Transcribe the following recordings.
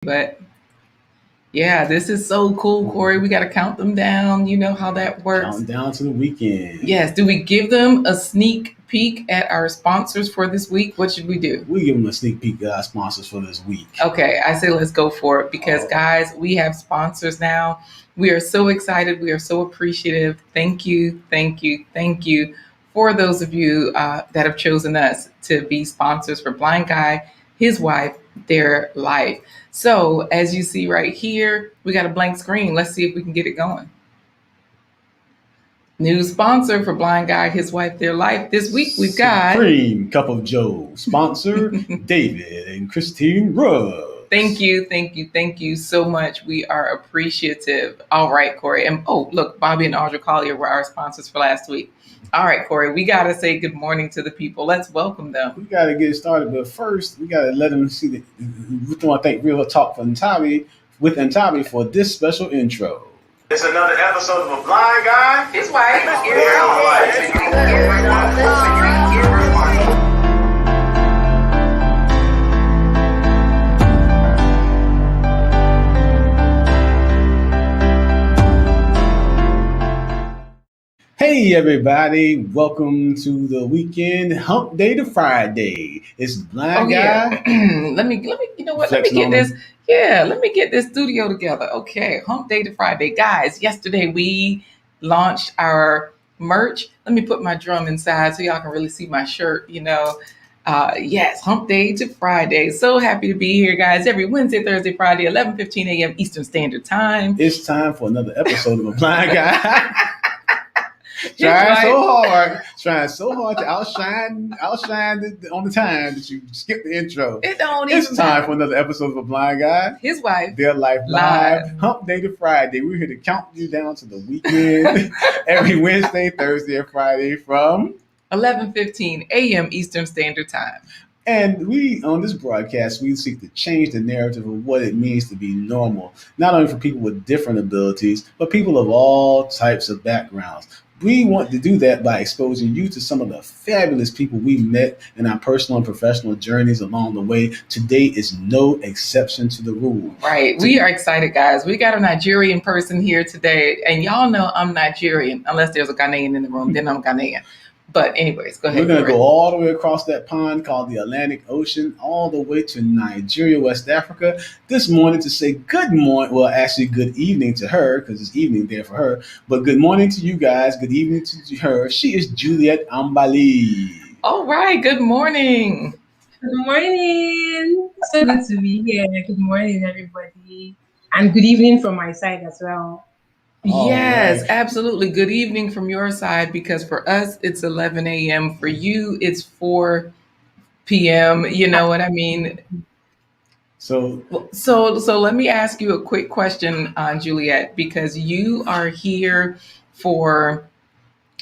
But yeah, this is so cool, Corey. We got to count them down. You know how that works. Counting down to the weekend. Yes. Do we give them a sneak peek at our sponsors for this week? What should we do? We give them a sneak peek at our sponsors for this week. Okay, I say let's go for it because, guys, we have sponsors now. We are so excited. We are so appreciative. Thank you, thank you, thank you for those of you that have chosen us to be sponsors for Blind Guy, his wife, their life. So, as you see right here, we got a blank screen. Let's see if we can get it going. New sponsor for Blind Guy, his wife, their life. This week we've got Supreme Cup of Joe. Sponsor David and Christine Rudd. Thank you, thank you, thank you so much. We are appreciative. All right, Corey. And look, Bobby and Audra Collier were our sponsors for last week. All right, Corey, we got to say good morning to the people. Let's welcome them. We got to get started, but first, we got to let them see that we want to thank Real Talk for Ntabi for this special intro. It's another episode of A Blind Guy, His wife. Hey everybody, welcome to the weekend, hump day to Friday. It's Blind Guy. Let me, you know what? Let me get this. Yeah, let me get this studio together. Okay, hump day to Friday. Guys, yesterday we launched our merch. Let me put my drum inside so y'all can really see my shirt, yes, hump day to Friday. So happy to be here, guys. Every Wednesday, Thursday, Friday, 11:15 a.m. Eastern Standard Time. It's time for another episode of A Blind Guy. Trying so hard to outshine on the time that you skip the intro. It's time for another episode of A Blind Guy, his wife, their life live, hump day to Friday. We're here to count you down to the weekend every Wednesday, Thursday, and Friday from 11:15 a.m. Eastern Standard Time. And we, on this broadcast, we seek to change the narrative of what it means to be normal, not only for people with different abilities, but people of all types of backgrounds. We want to do that by exposing you to some of the fabulous people we met in our personal and professional journeys along the way. Today is no exception to the rule. Right. We are excited, guys. We got a Nigerian person here today. And y'all know I'm Nigerian, unless there's a Ghanaian in the room, then I'm Ghanaian. But anyways, go ahead. We're going to go all the way across that pond called the Atlantic Ocean, all the way to Nigeria, West Africa, this morning to say good morning. Well, actually, good evening to her, because it's evening there for her. But good morning to you guys. Good evening to her. She is Juliet Ambali. All right. Good morning. Good morning. So good to be here. Good morning, everybody. And good evening from my side as well. Yes, absolutely. Good evening from your side, because for us it's 11 a.m. For you it's 4 p.m. You know what I mean? So let me ask you a quick question, Juliet, because you are here for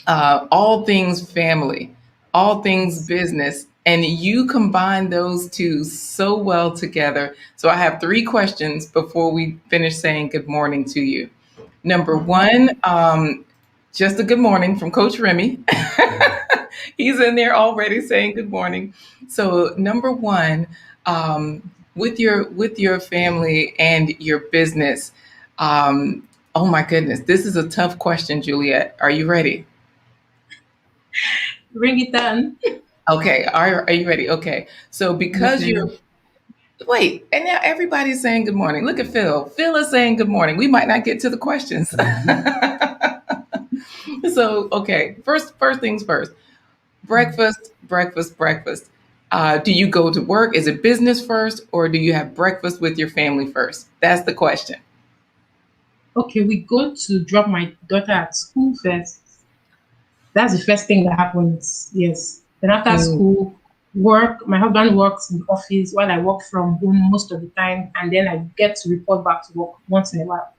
all things family, all things business, and you combine those two so well together. So I have 3 questions before we finish saying good morning to you. Number 1, just a good morning from Coach Remy. He's in there already saying good morning. So number 1, with your family and your business, oh my goodness, this is a tough question, Juliet. Are you ready? Bring it on. Okay, are you ready? Okay, so because Wait, and now everybody's saying good morning. Look at Phil. Phil is saying good morning. We might not get to the questions. So, okay, first things first. Breakfast. Do you go to work? Is it business first, or do you have breakfast with your family first? That's the question. Okay, we go to drop my daughter at school first. That's the first thing that happens. Yes. Then after school, work. My husband works in the office while I work from home most of the time, and then I get to report back to work once in a while.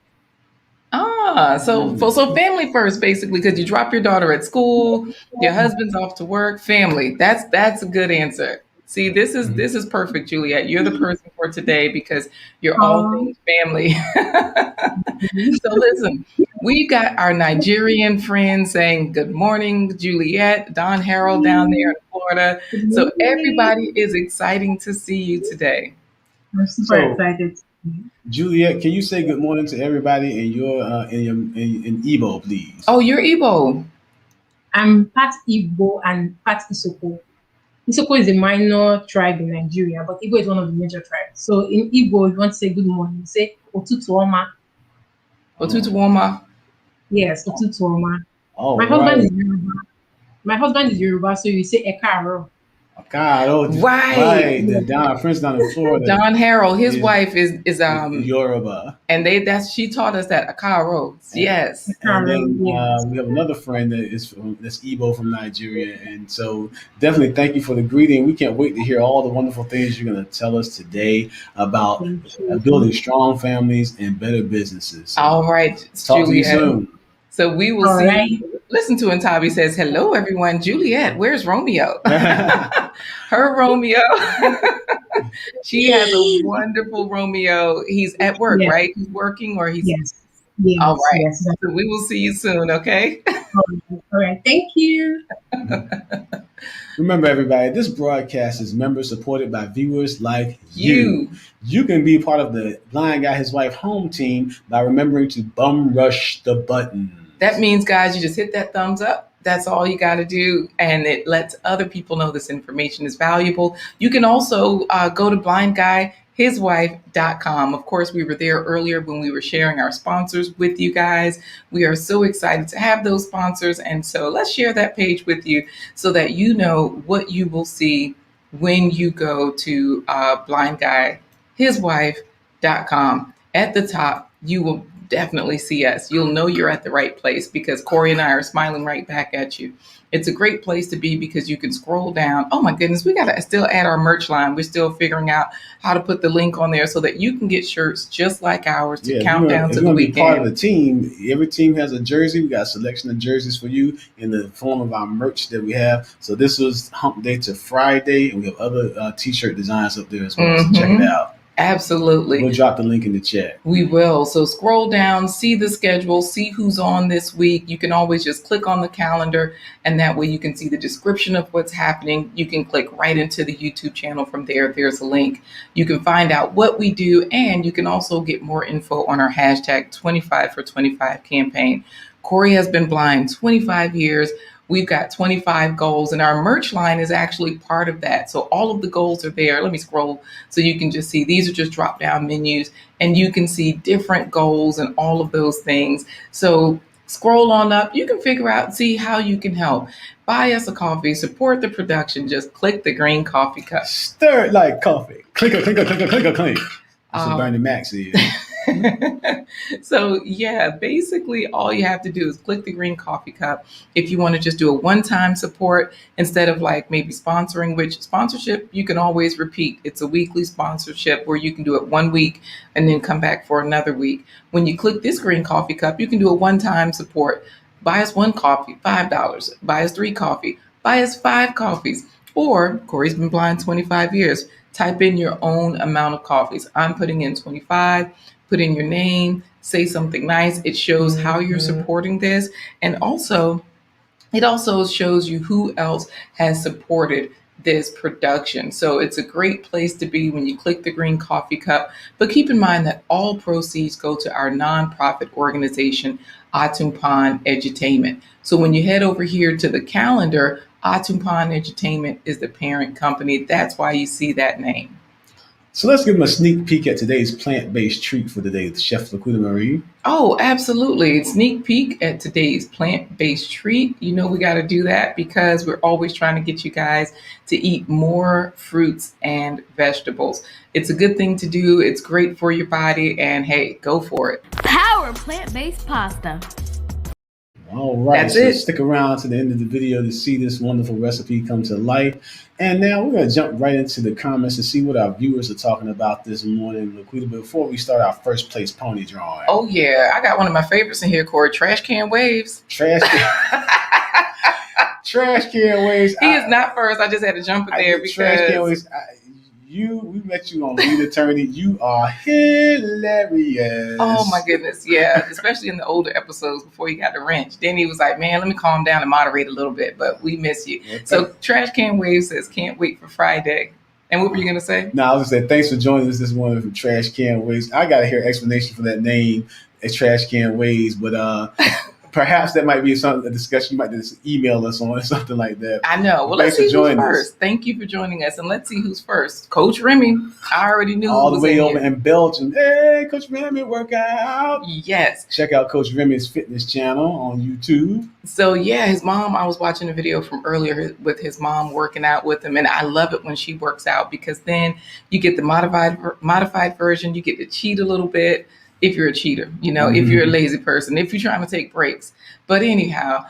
So family first, basically, because you drop your daughter at school, your husband's off to work, family. That's a good answer. See, this is perfect, Juliet. You're the person for today because you're all things family. So listen, we've got our Nigerian friends saying good morning, Juliet, Don Harold down there in Florida. So everybody is exciting to see you today. I'm super excited. Juliet, can you say good morning to everybody in your in Igbo, please? Oh, you're Igbo. I'm part Igbo and part Isoko. Isoko is a minor tribe in Nigeria, but Igbo is one of the major tribes. So in Igbo, if you want to say good morning, you say Otutu Oma. Otutu Woma. Yes, Otutu Oma. My All husband right. is Yoruba. My husband is Yoruba, so you say Ekaro. God, oh, Right. right. The down our friends down in Florida Don Harrell, his is wife is Yoruba. and she taught us that Akaro. Yes. And Ekaro, then yes. we have another friend that's Igbo from Nigeria, and so definitely thank you for the greeting. We can't wait to hear all the wonderful things you're going to tell us today about Thank you. building strong families and better businesses. So All right, talk to you Juliet. soon. So we will All right. see. Listen to when Tabi says, "Hello, everyone." Juliet, where's Romeo? Her Romeo. She has a wonderful Romeo. He's at work, Yes, right? He's working, or he's yes, all yes, right. yes. So we will see you soon. Okay. All right. Thank you. Remember, everybody, this broadcast is member supported by viewers like you. You. You can be part of the Blind Guy His Wife home team by remembering to bum rush the button. That means, guys, you just hit that thumbs up. That's all you got to do. And it lets other people know this information is valuable. You can also go to blindguyhiswife.com. Of course, we were there earlier when we were sharing our sponsors with you guys. We are so excited to have those sponsors. And so let's share that page with you so that you know what you will see when you go to blindguyhiswife.com. At the top, you will definitely see us. You'll know you're at the right place because Corey and I are smiling right back at you. It's a great place to be because you can scroll down. Oh my goodness, we got to still add our merch line. We're still figuring out how to put the link on there so that you can get shirts just like ours to count down if to you're the going to be part of weekend. the team, every team has a jersey. We got a selection of jerseys for you in the form of our merch that we have. So this was Hump Day to Friday, and we have other t-shirt designs up there as well. So check it out. Absolutely. We'll drop the link in the chat. We will. So scroll down, see the schedule, see who's on this week. You can always just click on the calendar, and that way you can see the description of what's happening. You can click right into the YouTube channel from there. There's a link. You can find out what we do, and you can also get more info on our hashtag 25 for 25 campaign. Corey has been blind 25 years. We've got 25 goals, and our merch line is actually part of that. So all of the goals are there. Let me scroll so you can just see these are just drop down menus, and you can see different goals and all of those things. So scroll on up. You can figure out, see how you can help. Buy us a coffee, support the production. Just click the green coffee cup. Stir it like coffee. Clinker, clinker, clinker, clinker, clink. That's what Um, Bernie Mac is. So yeah, basically all you have to do is click the green coffee cup. If you want to just do a one-time support instead of like maybe sponsoring, which sponsorship you can always repeat. It's a weekly sponsorship where you can do it 1 week and then come back for another week. When you click this green coffee cup, you can do a one-time support. Buy us one coffee, $5. Buy us 3 coffee. Buy us 5 coffees. Or Corey's been blind 25 years. Type in your own amount of coffees. I'm putting in 25. Put in your name, say something nice. It shows how you're supporting this. And also, it also shows you who else has supported this production. So it's a great place to be when you click the green coffee cup. But keep in mind that all proceeds go to our nonprofit organization, Atumpan Edutainment. So when you head over here to the calendar, Atumpan Edutainment is the parent company. That's why you see that name. So let's give them a sneak peek at today's plant-based treat for the day with Chef Laquita Marie. Oh, absolutely. Sneak peek at today's plant-based treat. You know, we got to do that because we're always trying to get you guys to eat more fruits and vegetables. It's a good thing to do. It's great for your body. And hey, go for it. Power plant-based pasta. All right, That's so it. stick around to the end of the video to see this wonderful recipe come to life. And now we're going to jump right into the comments and see what our viewers are talking about this morning, Laquita, before we start our first place pony drawing. Oh, yeah. I got one of my favorites in here, Corey. Trash can waves. Trash can, trash can waves. He is not first. I just had to jump in there because trash can waves. We met you on Lead Attorney. You are hilarious. oh my goodness, yeah. Especially in the older episodes before he got the wrench. Then he was like, man, let me calm down and moderate a little bit, but we miss you. Okay. So Trash Can Wave says, can't wait for Friday. And what were you going to say? No, I was gonna say thanks for joining us this morning from Trash Can Ways. I gotta hear explanation for that name, Trash Can Ways, but perhaps that might be a discussion you might just email us on or something like that. I know. Well, let's see who's first. Thank you for joining us, and let's see who's first. Coach Remy. I already knew all who was the way in over here. in Belgium. Hey, Coach Remy, workout. Yes. Check out Coach Remy's fitness channel on YouTube. So yeah, his mom. I was watching a video from earlier with his mom working out with him, and I love it when she works out because then you get the modified version. You get to cheat a little bit. If you're a cheater, if you're a lazy person, if you're trying to take breaks. But anyhow,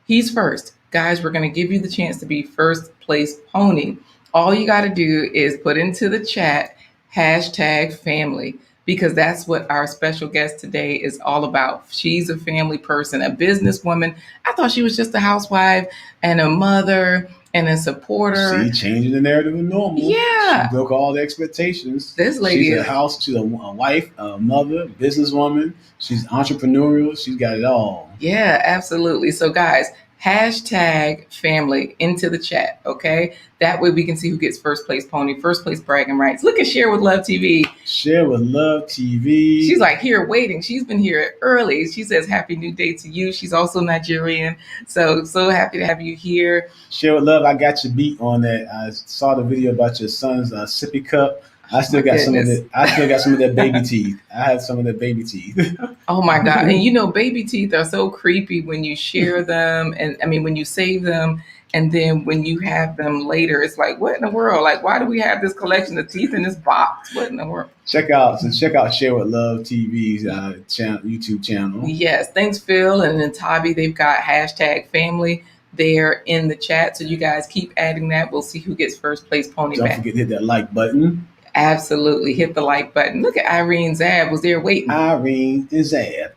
he's first. Guys, we're going to give you the chance to be first place pony. All you got to do is put into the chat #family, because that's what our special guest today is all about. She's a family person, a businesswoman. I thought she was just a housewife and a mother and a supporter. See, changing the narrative of normal. Yeah. She broke all the expectations. This lady she's a wife, a mother, businesswoman. She's entrepreneurial. She's got it all. Yeah, absolutely. So guys, #family into the chat, okay? That way we can see who gets first place pony, first place bragging rights. Look at Share with Love TV. Share with Love TV. She's like here waiting. She's been here early. She says happy new day to you. She's also Nigerian. So happy to have you here. Share with Love, I got you beat on that. I saw the video about your son's sippy cup. I still got some of that. I still got some of that baby teeth. I had some of that baby teeth. Oh my God. And baby teeth are so creepy when you share them. And I mean, when you save them and then when you have them later, it's like, what in the world? Like, why do we have this collection of teeth in this box? What in the world? Check out Share with Love TV's YouTube channel. Yes. Thanks, Phil. And then Tabi, they've got #family there in the chat. So you guys keep adding that. We'll see who gets first place pony Don't back. forget to hit that like button. Absolutely. Hit the like button. Look at Irene Zab was there waiting. Irene and Zab,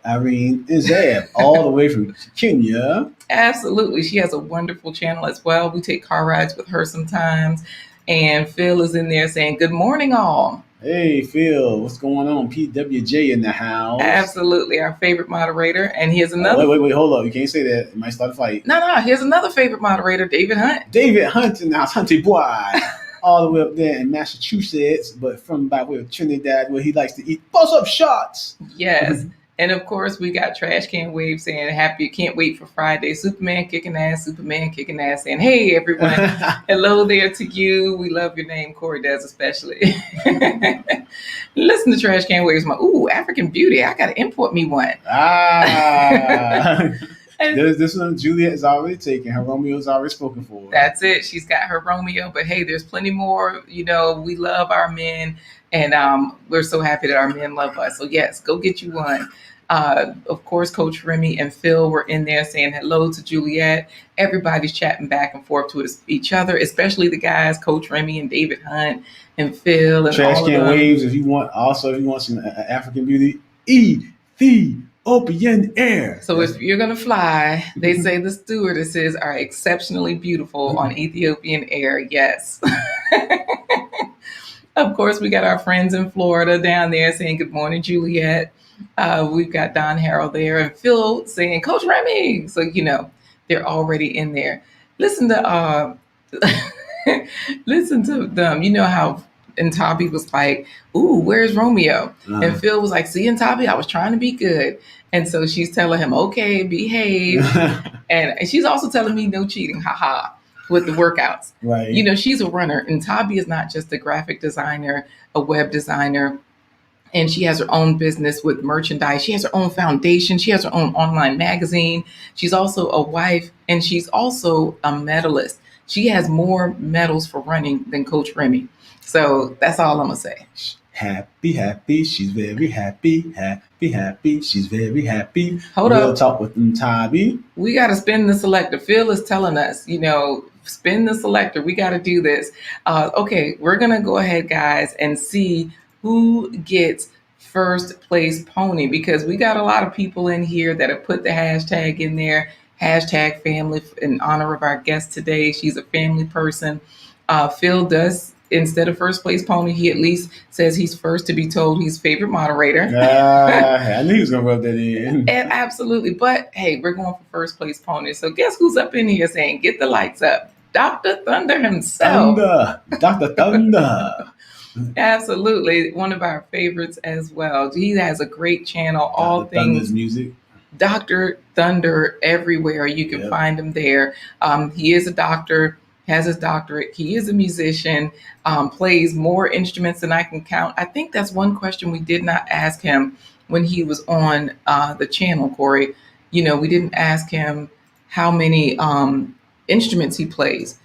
all the way from Kenya. Absolutely. She has a wonderful channel as well. We take car rides with her sometimes. And Phil is in there saying, good morning, all. Hey, Phil, what's going on? PWJ in the house. Absolutely. Our favorite moderator. And here's another. Wait, hold up. You can't say that. It might start a fight. No. Here's another favorite moderator, David Hunt. David Hunt in the house. Hunty boy. All the way up there in Massachusetts, but from by way of Trinidad, where he likes to eat buzz-up shots. Yes. And of course, we got Trash Can Wave saying, can't wait for Friday. Superman kicking ass, saying, hey, everyone. Hello there to you. We love your name. Corey does especially. Listen to Trash Can Waves. African Beauty. I got to import me one. This one, Juliet is already taken. Her Romeo is already spoken for. That's it. She's got her Romeo. But hey, there's plenty more. We love our men. And we're so happy that our men love us. So yes, go get you one. Of course, Coach Remy and Phil were in there saying hello to Juliet. Everybody's chatting back and forth to each other, especially the guys, Coach Remy and David Hunt and Phil. And Trash all Can of them. Waves, if you want some African Beauty, Ethiopian air. So if you're going to fly, they say the stewardesses are exceptionally beautiful on Ethiopian Air. Yes. Of course, we got our friends in Florida down there saying good morning, Juliet. We've got Don Harrell there and Phil saying Coach Remy. So, they're already in there. Listen to them. You know how and Tabi was like, ooh, where's Romeo? And Phil was like, see, and Tabi, I was trying to be good. And so she's telling him, okay, behave. and she's also telling me no cheating, haha, with the workouts. Right. She's a runner. And Tabi is not just a graphic designer, a web designer. And she has her own business with merchandise. She has her own foundation. She has her own online magazine. She's also a wife, and she's also a medalist. She has more medals for running than Coach Remy. So that's all I'm going to say. Happy, she's very happy. Happy, she's very happy. Hold up. We'll talk with them, Tabi. We got to spin the selector. Phil is telling us, spin the selector. We got to do this. Okay, we're going to go ahead, guys, and see who gets first place pony, because we got a lot of people in here that have put the hashtag in there, #family, in honor of our guest today. She's a family person. Phil does, instead of first place pony, he at least says he's first to be told he's favorite moderator. I knew he was going to rub that in. And absolutely. But hey, we're going for first place pony. So guess who's up in here saying, get the lights up. Dr. Thunder himself. Thunder, Dr. Thunder. Absolutely. One of our favorites as well. He has a great channel, all Dr. Thunder's things music. Dr. Thunder everywhere. You can find him there. He is a doctor, has his doctorate. He is a musician, plays more instruments than I can count. I think that's one question we did not ask him when he was on the channel, Corey. You know, we didn't ask him how many instruments he plays.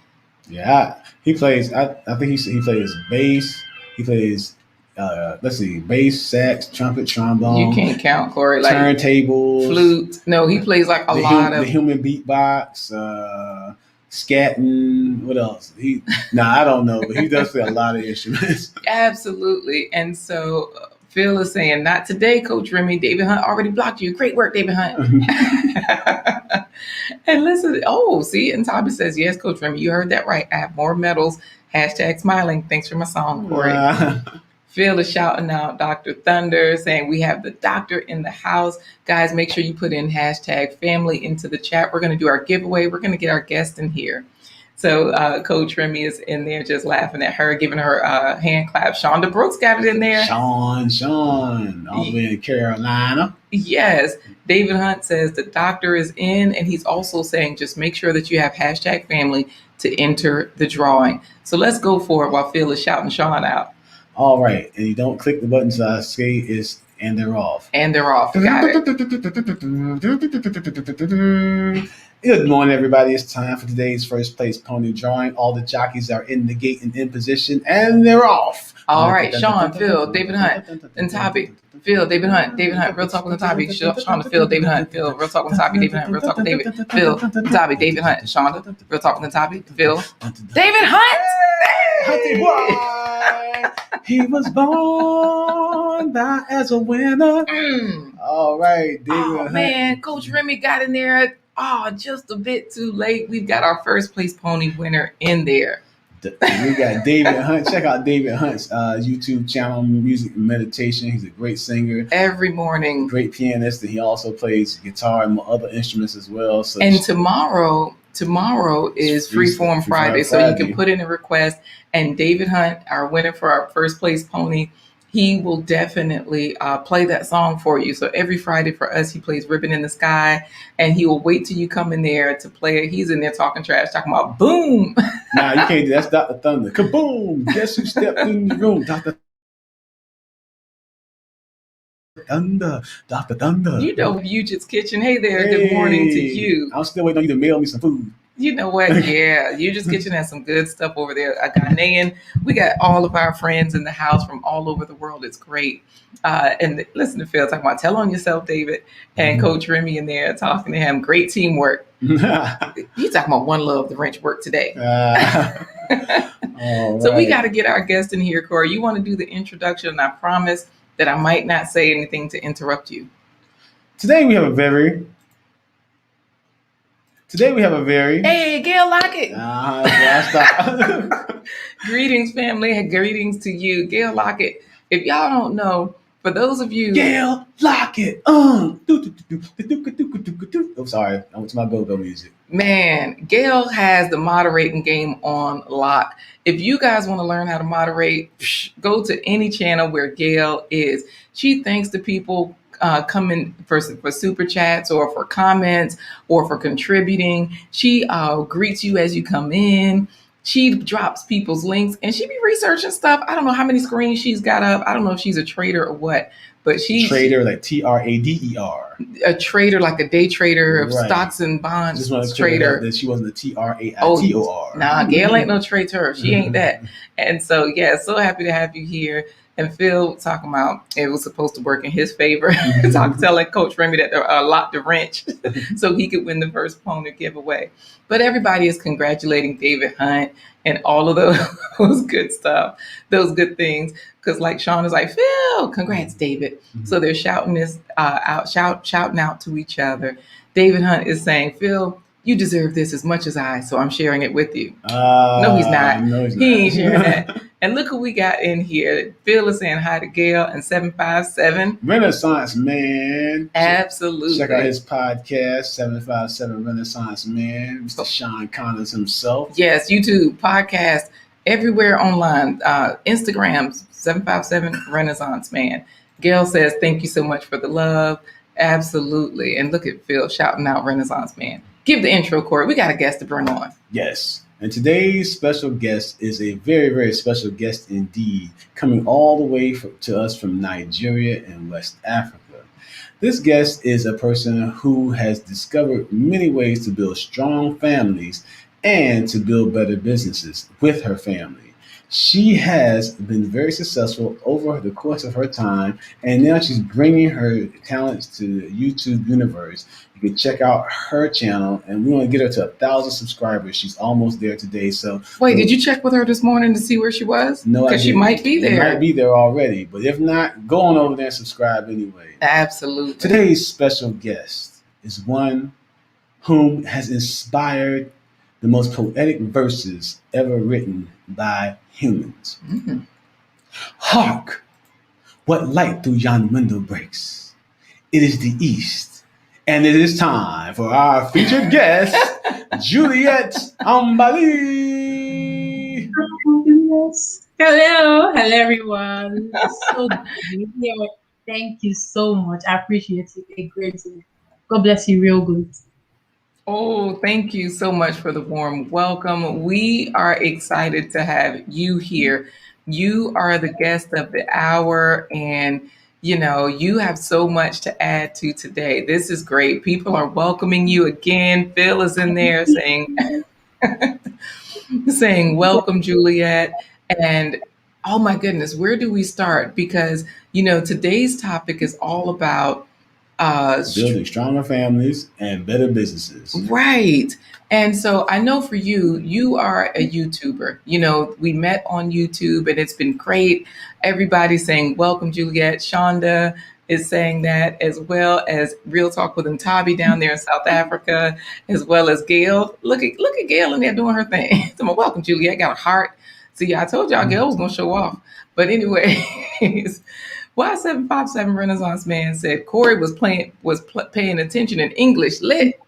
Yeah, he plays. I think he plays bass. He plays. Let's see, bass, sax, trumpet, trombone. You can't count, Corey. Like turntables, flute. No, he plays like a lot of the human beatbox, scatting. What else? I don't know, but he does play a lot of instruments. Absolutely. And so Phil is saying, not today, Coach Remy. David Hunt already blocked you. Great work, David Hunt. And listen, see, and Tommy says, yes, Coach Remy, you heard that right. I have more medals. Hashtag smiling. Thanks for my song, Corey. Phil is shouting out Dr. Thunder, saying we have the doctor in the house. Guys, make sure you put in hashtag family into the chat. We're going to do our giveaway. We're going to get our guest in here. So Coach Remy is in there just laughing at her, giving her a hand clap. Shonda Brooks got it in there. Sean, all the way in Carolina. Yes. David Hunt says the doctor is in, and he's also saying just make sure that you have hashtag family to enter the drawing. So let's go for it while Phil is shouting Sean out. All right. And you don't click the buttons I say and they're off. And they're off. Got it. Good morning, everybody. It's time for today's first place pony drawing. All the jockeys are in the gate and in position, and they're off. All right, Sean, Phil, David Hunt, and Topic. Phil, David Hunt, Real Talk on the Topic. Sean, Phil, David Hunt, Phil, Real Talk on the Topic. David Hunt, Real Talk on David. Phil, Topic, David Hunt, Sean, Real Talk on the Topic. Phil, David Hunt. Hey! He was born as a winner. All right, David Hunt. Man, Coach Remy got in there. Just a bit too late. We've got our first place pony winner in there. We got David Hunt. Check out David Hunt's YouTube channel, Music and Meditation. He's a great singer. Every morning. Great pianist. And he also plays guitar and other instruments as well. And tomorrow is Freeform Friday. So you can put in a request. And David Hunt, our winner for our first place pony, he will definitely play that song for you. So every Friday for us, he plays Ribbon in the Sky, and he will wait till you come in there to play it. He's in there talking trash, talking about boom. Nah, you can't do that. That's Dr. Thunder. Kaboom! Guess who stepped in the room? Dr. Thunder. You know, Eugent's Kitchen. Hey there. Good morning to you. I'm still waiting on you to mail me some food. You know what? Yeah, Eugent's Kitchen has some good stuff over there. A Ghanaian. We got all of our friends in the house from all over the world. It's great. And listen to Phil talking about tell on yourself, David, and Coach Remy in there talking to him. Great teamwork. He's talking about one love, the wrench work today. So we got to get our guest in here, Corey. You want to do the introduction, and I promise that I might not say anything to interrupt you. Today we have a very Hey, Gail Lockett. Stop. Greetings, family. Greetings to you, Gail Lockett. If y'all don't know, for those of you, Gail Lockett. I'm sorry. I went to my go-go music. Man, Gail has the moderating game on lock. If you guys want to learn how to moderate, go to any channel where Gail is. She thanks the people coming for super chats or for comments or for contributing. She greets you as you come in. She drops people's links and she be researching stuff. I don't know how many screens she's got up. I don't know if she's a trader or what, but she's trader like TRADER. A trader, like a day trader of stocks and bonds. Just want to trader. That she wasn't a TRAITOR. Nah, Gail ain't no traitor. She ain't that. And so, yeah, so happy to have you here. And Phil talking about it was supposed to work in his favor. Telling Coach Remy that they're locked the wrench so he could win the first pony giveaway. But everybody is congratulating David Hunt and all of those good stuff, those good things. Because like Sean is like, Phil, congrats, David. So they're shouting this out, shouting out to each other. David Hunt is saying, Phil, you deserve this as much as I, so I'm sharing it with you. No, he's not. No, he's he ain't sharing that. And look who we got in here. Phil is saying hi to Gail and 757. Renaissance Man. Absolutely. Check out his podcast, 757 Renaissance Man, Mr. Sean Connors himself. Yes, YouTube, podcast, everywhere online. Instagram, 757 Renaissance Man. Gail says, thank you so much for the love. Absolutely. And look at Phil shouting out Renaissance Man. Give the intro, Corey. We got a guest to bring on. Yes. And today's special guest is a very, very special guest indeed, coming all the way to us from Nigeria and West Africa. This guest is a person who has discovered many ways to build strong families and to build better businesses with her family. She has been very successful over the course of her time, and now she's bringing her talents to the YouTube universe. You can check out her channel, and we want to get her to 1,000 subscribers. She's almost there today. So, wait, did you check with her this morning to see where she was? No, because she might be there. She might be there already, but if not, go on over there and subscribe anyway. Absolutely. Today's special guest is one whom has inspired the most poetic verses ever written by humans. Mm-hmm. Hark! What light through yon window breaks? It is the east, and it is time for our featured guest, Juliet Ambali. Hello, everyone. It's so good to be here. Thank you so much. I appreciate it. A great day. God bless you, real good. Oh, thank you so much for the warm welcome. We are excited to have you here. You are the guest of the hour, and you have so much to add to today. This is great. People are welcoming you again. Phil is in there saying welcome, Juliet. And oh my goodness, where do we start? Because today's topic is all about building stronger families and better businesses. Right. And so I know for you, you are a YouTuber. We met on YouTube and it's been great. Everybody's saying, welcome, Juliet. Shonda is saying that, as well as Real Talk with Ntabi down there in South Africa, as well as Gail. Look at Gail in there doing her thing. So, welcome, Juliet. Got a heart. See, I told y'all Gail was going to show off. But anyways, why 757 Renaissance Man said Corey was paying attention in English lit.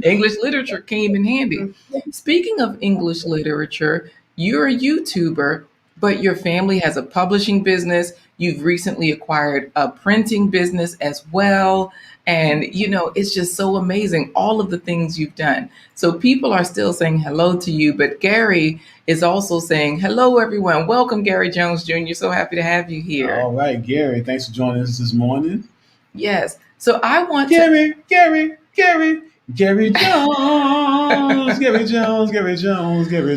English literature came in handy. Speaking of English literature, you're a YouTuber, but your family has a publishing business. You've recently acquired a printing business as well. And, it's just so amazing, all of the things you've done. So people are still saying hello to you, but Gary is also saying, hello, everyone. Welcome, Gary Jones Jr. So happy to have you here. All right, Gary, thanks for joining us this morning. Yes. So I want Gary Jones, Gary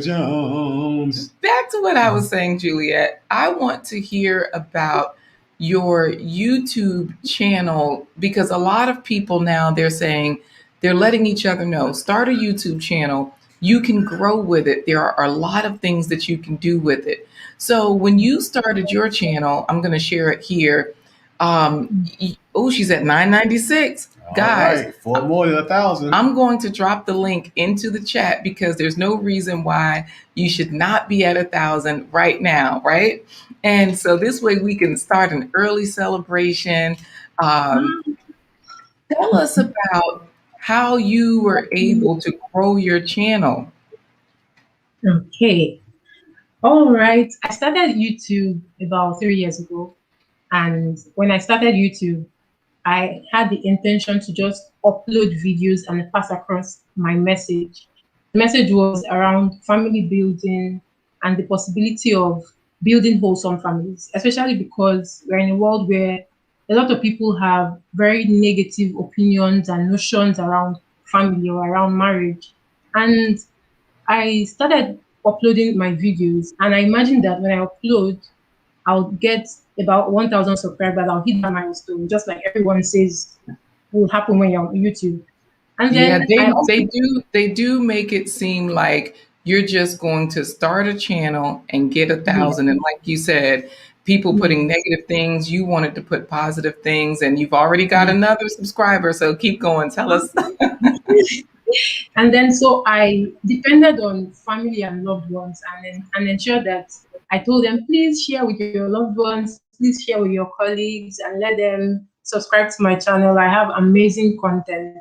Jones. Back to what I was saying, Juliet. I want to hear about your YouTube channel, because a lot of people now, they're saying, they're letting each other know, start a YouTube channel. You can grow with it. There are a lot of things that you can do with it. So when you started your channel, I'm going to share it here. She's at 996. Guys, right, 4 more than 1,000. I'm going to drop the link into the chat because there's no reason why you should not be at 1,000 right now, right? And so this way we can start an early celebration. Tell us about how you were able to grow your channel. Okay. All right. I started YouTube about 3 years ago. And when I started YouTube, I had the intention to just upload videos and pass across my message. The message was around family building and the possibility of building wholesome families, especially because we're in a world where a lot of people have very negative opinions and notions around family or around marriage. And I started uploading my videos, and I imagined that when I upload, I'll get about 1,000 subscribers. I'll hit that milestone, just like everyone says will happen when you're on YouTube. And then they do make it seem like you're just going to start a channel and get 1,000. And like you said, people putting negative things, you wanted to put positive things, and you've already got another subscriber. So keep going. Tell us. And then so I depended on family and loved ones and ensured that I told them, please share with your loved ones, please share with your colleagues and let them subscribe to my channel. I have amazing content.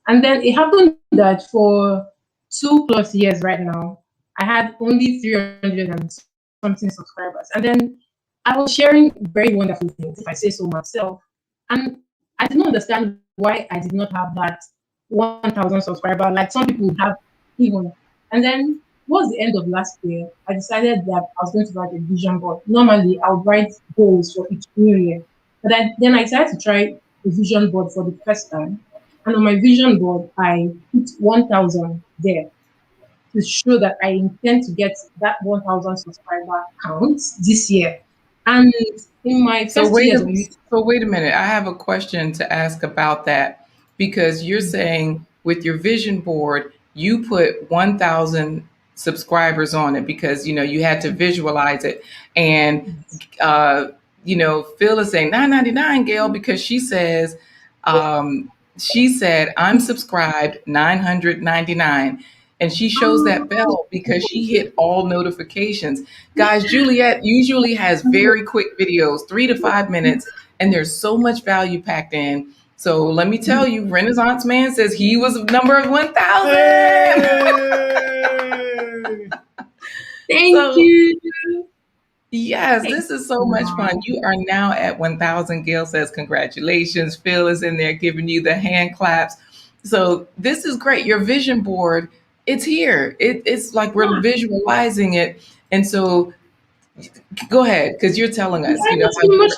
And then it happened that for 2+ years right now, I had only 300 and something subscribers. And then I was sharing very wonderful things, if I say so myself. And I did not understand why I did not have that 1,000 subscriber like some people would have even. And then towards the end of last year, I decided that I was going to write a vision board. Normally, I would write goals for each new year. But then I decided to try a vision board for the first time. And on my vision board, I put 1,000 there to show that I intend to get that 1,000 subscriber count this year. And in my So first 2 years of YouTube, wait a minute. I have a question to ask about that because you're saying with your vision board, you put 1,000 subscribers on it because you had to visualize it, and uh, Phil is saying 9.99, Gail, because she said I'm subscribed 999. And she shows that bell because she hit all notifications. Guys, Juliet usually has very quick videos, 3 to 5 minutes, and there's so much value packed in. So let me tell you, Renaissance Man says he was number 1,000. Hey! thank you. Yes, this is so much fun. You are now at 1,000. Gail says, congratulations. Phil is in there giving you the hand claps. So this is great. Your vision board, it's here. It's like we're visualizing it. And so go ahead, because you're telling us, Yeah, that's too much,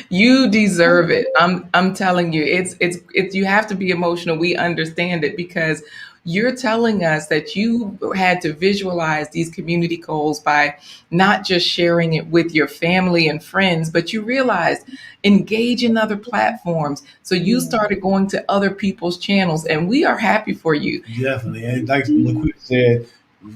you deserve it. I'm telling you, it's you have to be emotional. We understand it because you're telling us that you had to visualize these community goals by not just sharing it with your family and friends, but you realized engage in other platforms. So you started going to other people's channels, and we are happy for you. Definitely. And like LaQuita said,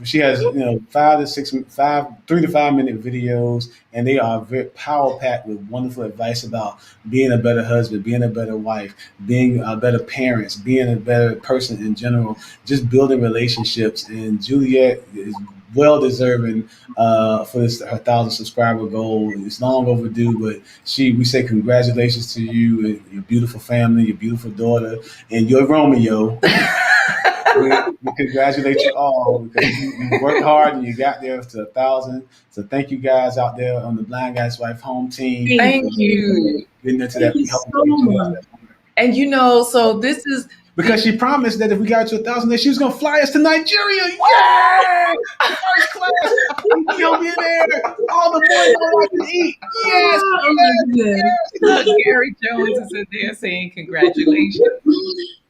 she has 3 to 5 minute videos, and they are very power packed with wonderful advice about being a better husband, being a better wife, being a better parents, being a better person in general, just building relationships. And Juliet is well deserving for this her 1,000 subscriber goal. It's long overdue, but we say congratulations to you and your beautiful family, your beautiful daughter, and your Romeo. We congratulate you all because you worked hard and you got there to 1,000. So thank you guys out there on the Blind Guy's Wife home team. Thank you. Getting into Thank that, you so helping much. And so this is because she promised that if we got to 1,000, that she was gonna fly us to Nigeria. Yay! First class, Ethiopia there. All the boys know what to eat. Yes, Oh my goodness. look, Gary Jones is in there saying congratulations.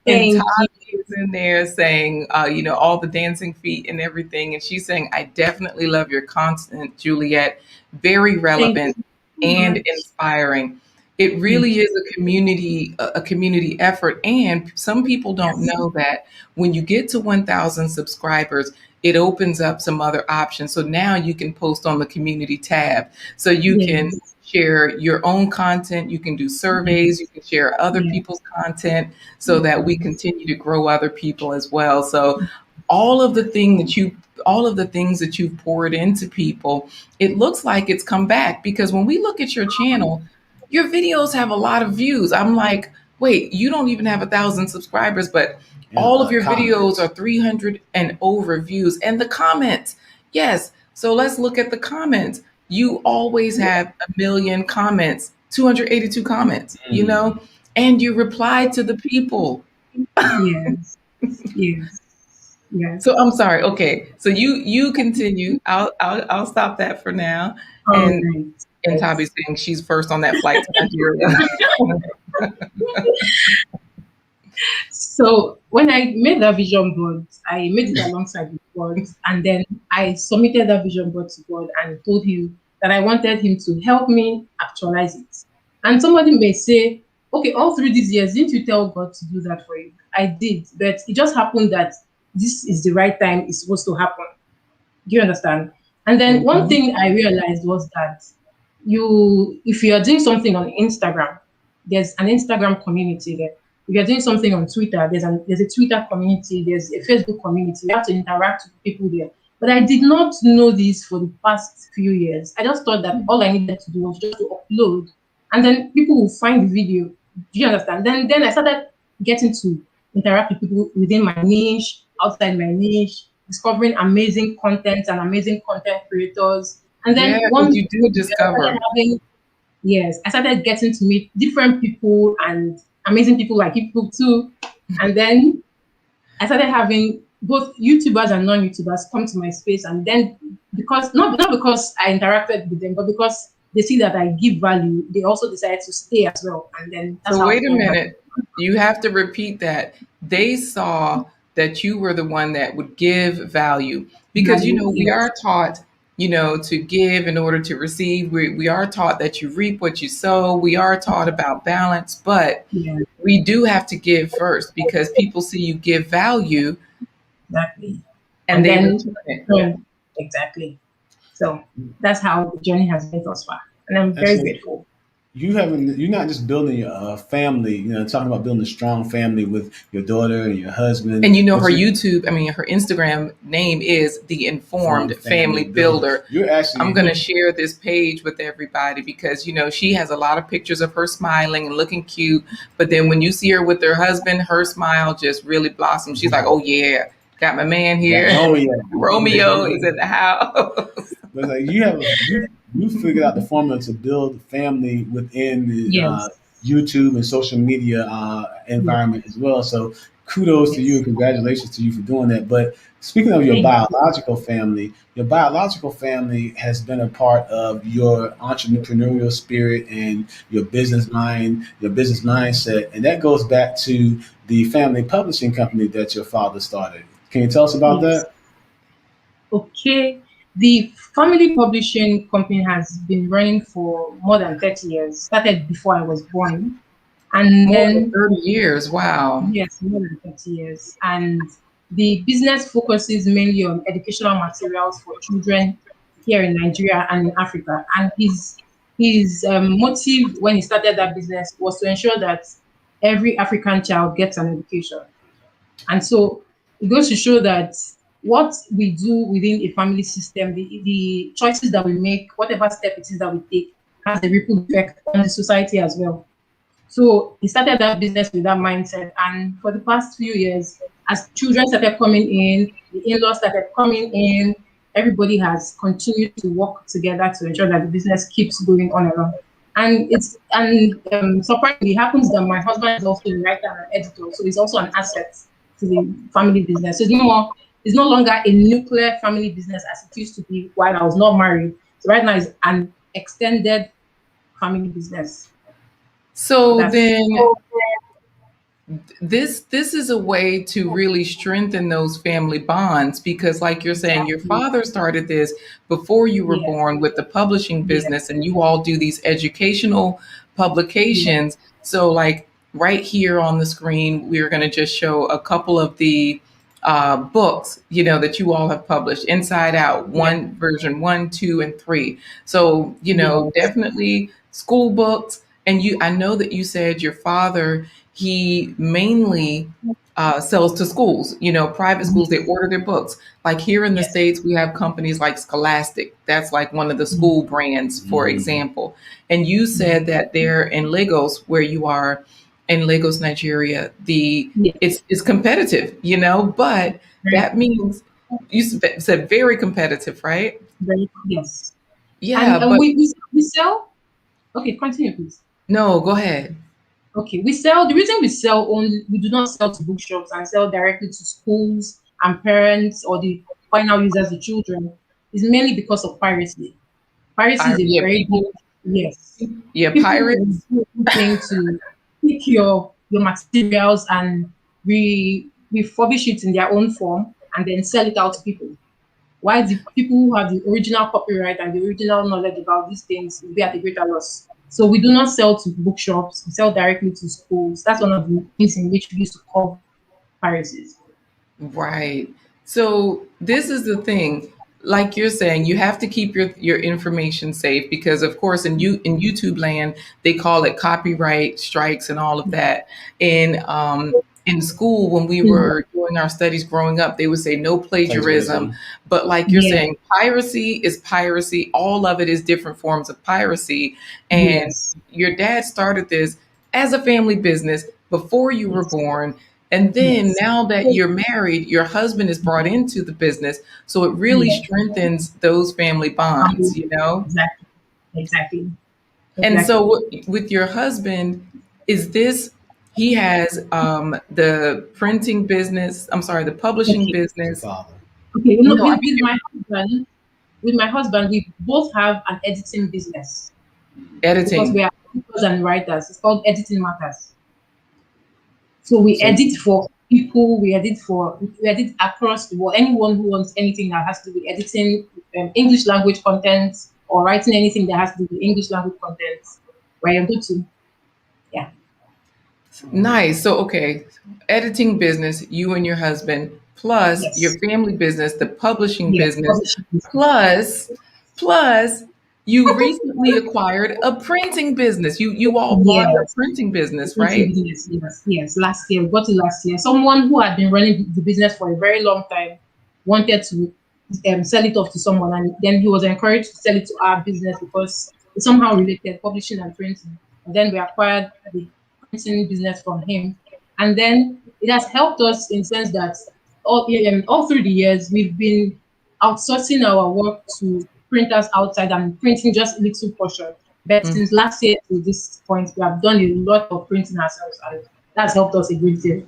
And Thank you. Tommy is in there saying, all the dancing feet and everything. And she's saying, I definitely love your content, Juliet. Very relevant and inspiring. It really is a community effort. And some people don't know that when you get to 1,000 subscribers, it opens up some other options. So now you can post on the community tab. So you can share your own content. You can do surveys. You can share other people's content so that we continue to grow other people as well. So all of the things that you've poured into people, it looks like it's come back because when we look at your channel, your videos have a lot of views. I'm like, wait, you don't even have 1,000 subscribers, but all of your videos are 300 and over views. And the comments, yes. So let's look at the comments. You always have 1,000,000 comments, 282 comments, and you reply to the people. Yes. So I'm sorry. Okay. So you continue. I'll stop that for now. And Tabi's saying she's first on that flight to Nigeria. So when I made that vision board, I made it alongside the board, and then I submitted that vision board to God and told him that I wanted him to help me actualize it. And somebody may say, okay, all through these years, didn't you tell God to do that for you? I did, but it just happened that this is the right time it's supposed to happen. Do you understand? And then one thing I realized was that if you are doing something on Instagram, there's an Instagram community there. If you're doing something on Twitter, there's a Twitter community, there's a Facebook community. You have to interact with people there. But I did not know this for the past few years. I just thought that all I needed to do was just to upload, and then people will find the video. Do you understand? Then I started getting to interact with people within my niche, outside my niche, discovering amazing content and amazing content creators. And Yeah, then because one you do I started discover. having, yes, I started getting to meet different people and amazing people like people too. And then I started having both YouTubers and non-YouTubers come to my space, and then because not because I interacted with them, but because they see that I give value, they also decided to stay as well. And then that's So how wait it a turned out. minute. You have to repeat that. They saw that you were the one that would give value because Value, we yes, are taught, to give in order to receive. We are taught that you reap what you sow. We are taught about balance, but yeah, we do have to give first because people see you give value exactly. and And they then return it. exactly. So that's how the journey has been thus far, and I'm And very so grateful. you're not just building a family, talking about building a strong family with your daughter and your husband, And her but you YouTube, her Instagram name is The Informed form family Family builder. Builder. You're I'm actually going to share this page with everybody because, she has a lot of pictures of her smiling and looking cute. But then when you see her with her husband, her smile just really blossoms. She's like, oh, yeah, got my man got here. Romeo. Romeo is in the house. But like you figured out the formula to build a family within the Yes, YouTube and social media yes, environment as well. So kudos to you and yes. congratulations to you for doing that. But speaking of Thank you. your biological family has been a part of your entrepreneurial spirit and your business mind, your business mindset, and that goes back to the family publishing company that your father started. Can you tell us about Yes. that? Okay. The family publishing company has been running for more than 30 years. Started before I was born. And More than then, 30 years. Wow. yes, more than 30 years. And the business focuses mainly on educational materials for children here in Nigeria and in Africa. And his motive when he started that business was to ensure that every African child gets an education. And so it goes to show that what we do within a family system, the choices that we make, whatever step it is that we take, has a ripple effect on the society as well. So he started that business with that mindset. And for the past few years, as children started coming in, the in-laws started coming in, everybody has continued to work together to ensure that the business keeps going on and on. And surprisingly, it happens that my husband is also a writer and an editor, so he's also an asset to the family business. So it's no longer a nuclear family business as it used to be while I was not married. So right now it's an extended family business. So So that's then this is a way to really strengthen those family bonds because like you're saying your exactly, father started this before you were yes, born with the publishing yes, business and you all do these educational yes, publications. So like right here on the screen we're going to just show a couple of the books that you all have published. Inside Out, yes, one version, 1, 2, and 3. So yes, definitely school books. And I know that you said your father, he mainly sells to schools, private schools. They yes, order their books. Like here in the yes, States, we have companies like Scholastic. That's like one of the mm, school brands, for Mhm. example. And you mm, said that there in Lagos, where you are in Lagos, Nigeria, yes, it's competitive, but very, that means you said very competitive, right? very, yes. Yeah, And but we sell. Okay, continue, please. no, go ahead. Okay, we sell. The reason we sell only, we do not sell to bookshops and sell directly to schools and parents or the final users, the children, is mainly because of piracy. Piracy is a Yeah, very big, people, yes. yeah, People will pirates. do everything to pick your materials and refurbish it in their own form and then sell it out to people. Why the people who have the original copyright and the original knowledge about these things will be at a greater loss. So we do not sell to bookshops, we sell directly to schools. That's one of the things in which we used to call piracies. Right. So this is the thing. like you're saying, you have to keep your information safe because, of course, in YouTube land, they call it copyright strikes and all of that. In school, when we Mm. were doing our studies growing up, they would say no plagiarism. Plagiarism. But like you're Yeah. saying, piracy is piracy. All of it is different forms of piracy. And Yes. your dad started this as a family business before you were Yes. born. And then Yes. now that you're married, your husband is brought into the business. So it really Yeah. strengthens those family bonds, you know? Exactly. Exactly. And so Exactly. with your husband, is this, he has the printing business, I'm sorry, the publishing Okay. The business. father. Okay. No, I With my husband, we both have an editing business mean because editing. we are editors and writers. It's called Editing Matters. So we So edit for people, we edit across the world. Anyone who wants anything that has to do with editing English language content or writing anything that has to do with English language content, we're able to. Yeah. Nice. So, okay, editing business, you and your husband, plus your Yes. family business, the publishing Yes. business, Publishing business. plus, plus you recently acquired a printing business. You all bought a Yes. printing business, Printing right? business. Yes. Yes. Last year, we got it last year. Someone who had been running the business for a very long time wanted to sell it off to someone, and then he was encouraged to sell it to our business because it's somehow related, publishing and printing. And then we acquired the printing business from him, and then it has helped us in the sense that all through the years we've been outsourcing our work to printers outside and printing just a little portion. But Mm. since last year to this point, we have done a lot of printing ourselves, and that's helped us a great deal.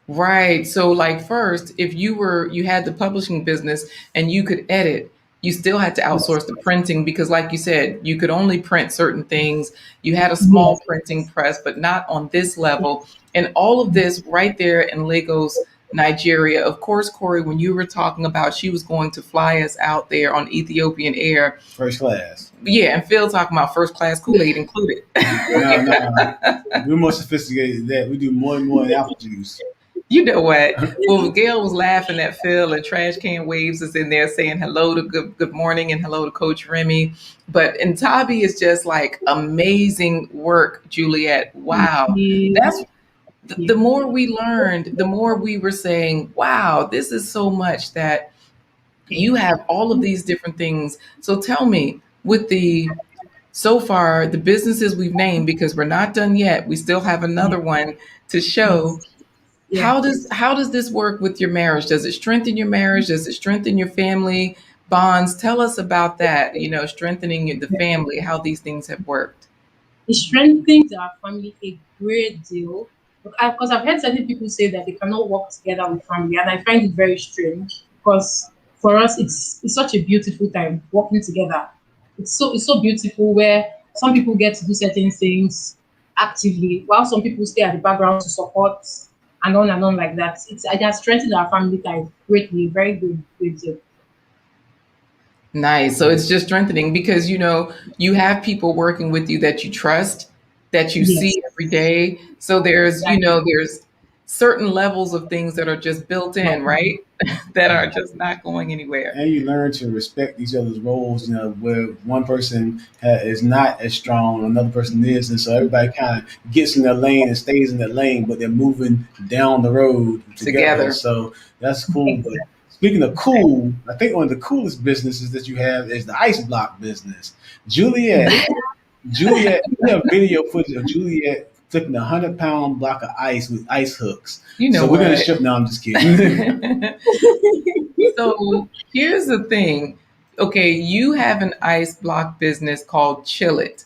Right. So like first, if you had the publishing business and you could edit, you still had to Yes. outsource the printing because like you said, you could only print certain things. You had a small Yes. printing press, but not on this level. And all of this right there in Lagos, Nigeria. Of course, Corey, when you were talking about she was going to fly us out there on Ethiopian Air. first class. Yeah, and Phil talking about first class Kool-Aid included. No, no. We're more sophisticated than that. We do more and more than apple juice. You know what? Well, Gail was laughing at Phil, and Trash Can Waves is in there saying hello to good morning and hello to Coach Remy. But and Tabi is just like amazing work, Juliet. Wow, that's the Yeah. more we learned, the more we were saying, wow, this is so much that Okay. you have all of these different things. So tell me, with the so far the businesses we've named, because we're not done yet, we still have Yeah. another one to show. Yes. Yeah. How does this work with your marriage? Does it strengthen your marriage? Does it strengthen your family bonds? Tell us about that. You know, strengthening the family. How these things have worked. It strengthens our family a great deal. Because I've heard certain people say that they cannot work together with family, and I find it very strange because for us it's such a beautiful time working together. It's so beautiful where some people get to do certain things actively, while some people stay at the background to support and on like that. It has strengthened our family time greatly, very good, great deal. Nice. So it's just strengthening because you know you have people working with you that you trust, that you Yes, see every day. So there's you exactly. know there's certain levels of things that are just built in, right? That are just not going anywhere. And you learn to respect each other's roles. You know, where one person is not as strong, another person is, and so everybody kind of gets in their lane and stays in their lane, but they're moving down the road together. Together. So that's cool. But Exactly. speaking of cool, I think one of the coolest businesses that you have is the ice block business. Juliet, Juliet, we have video footage of Juliet flipping 100-pound block of ice with ice hooks. You know So we're gonna what? ship. No, I'm just kidding. So here's the thing. Okay, you have an ice block business called Chill It,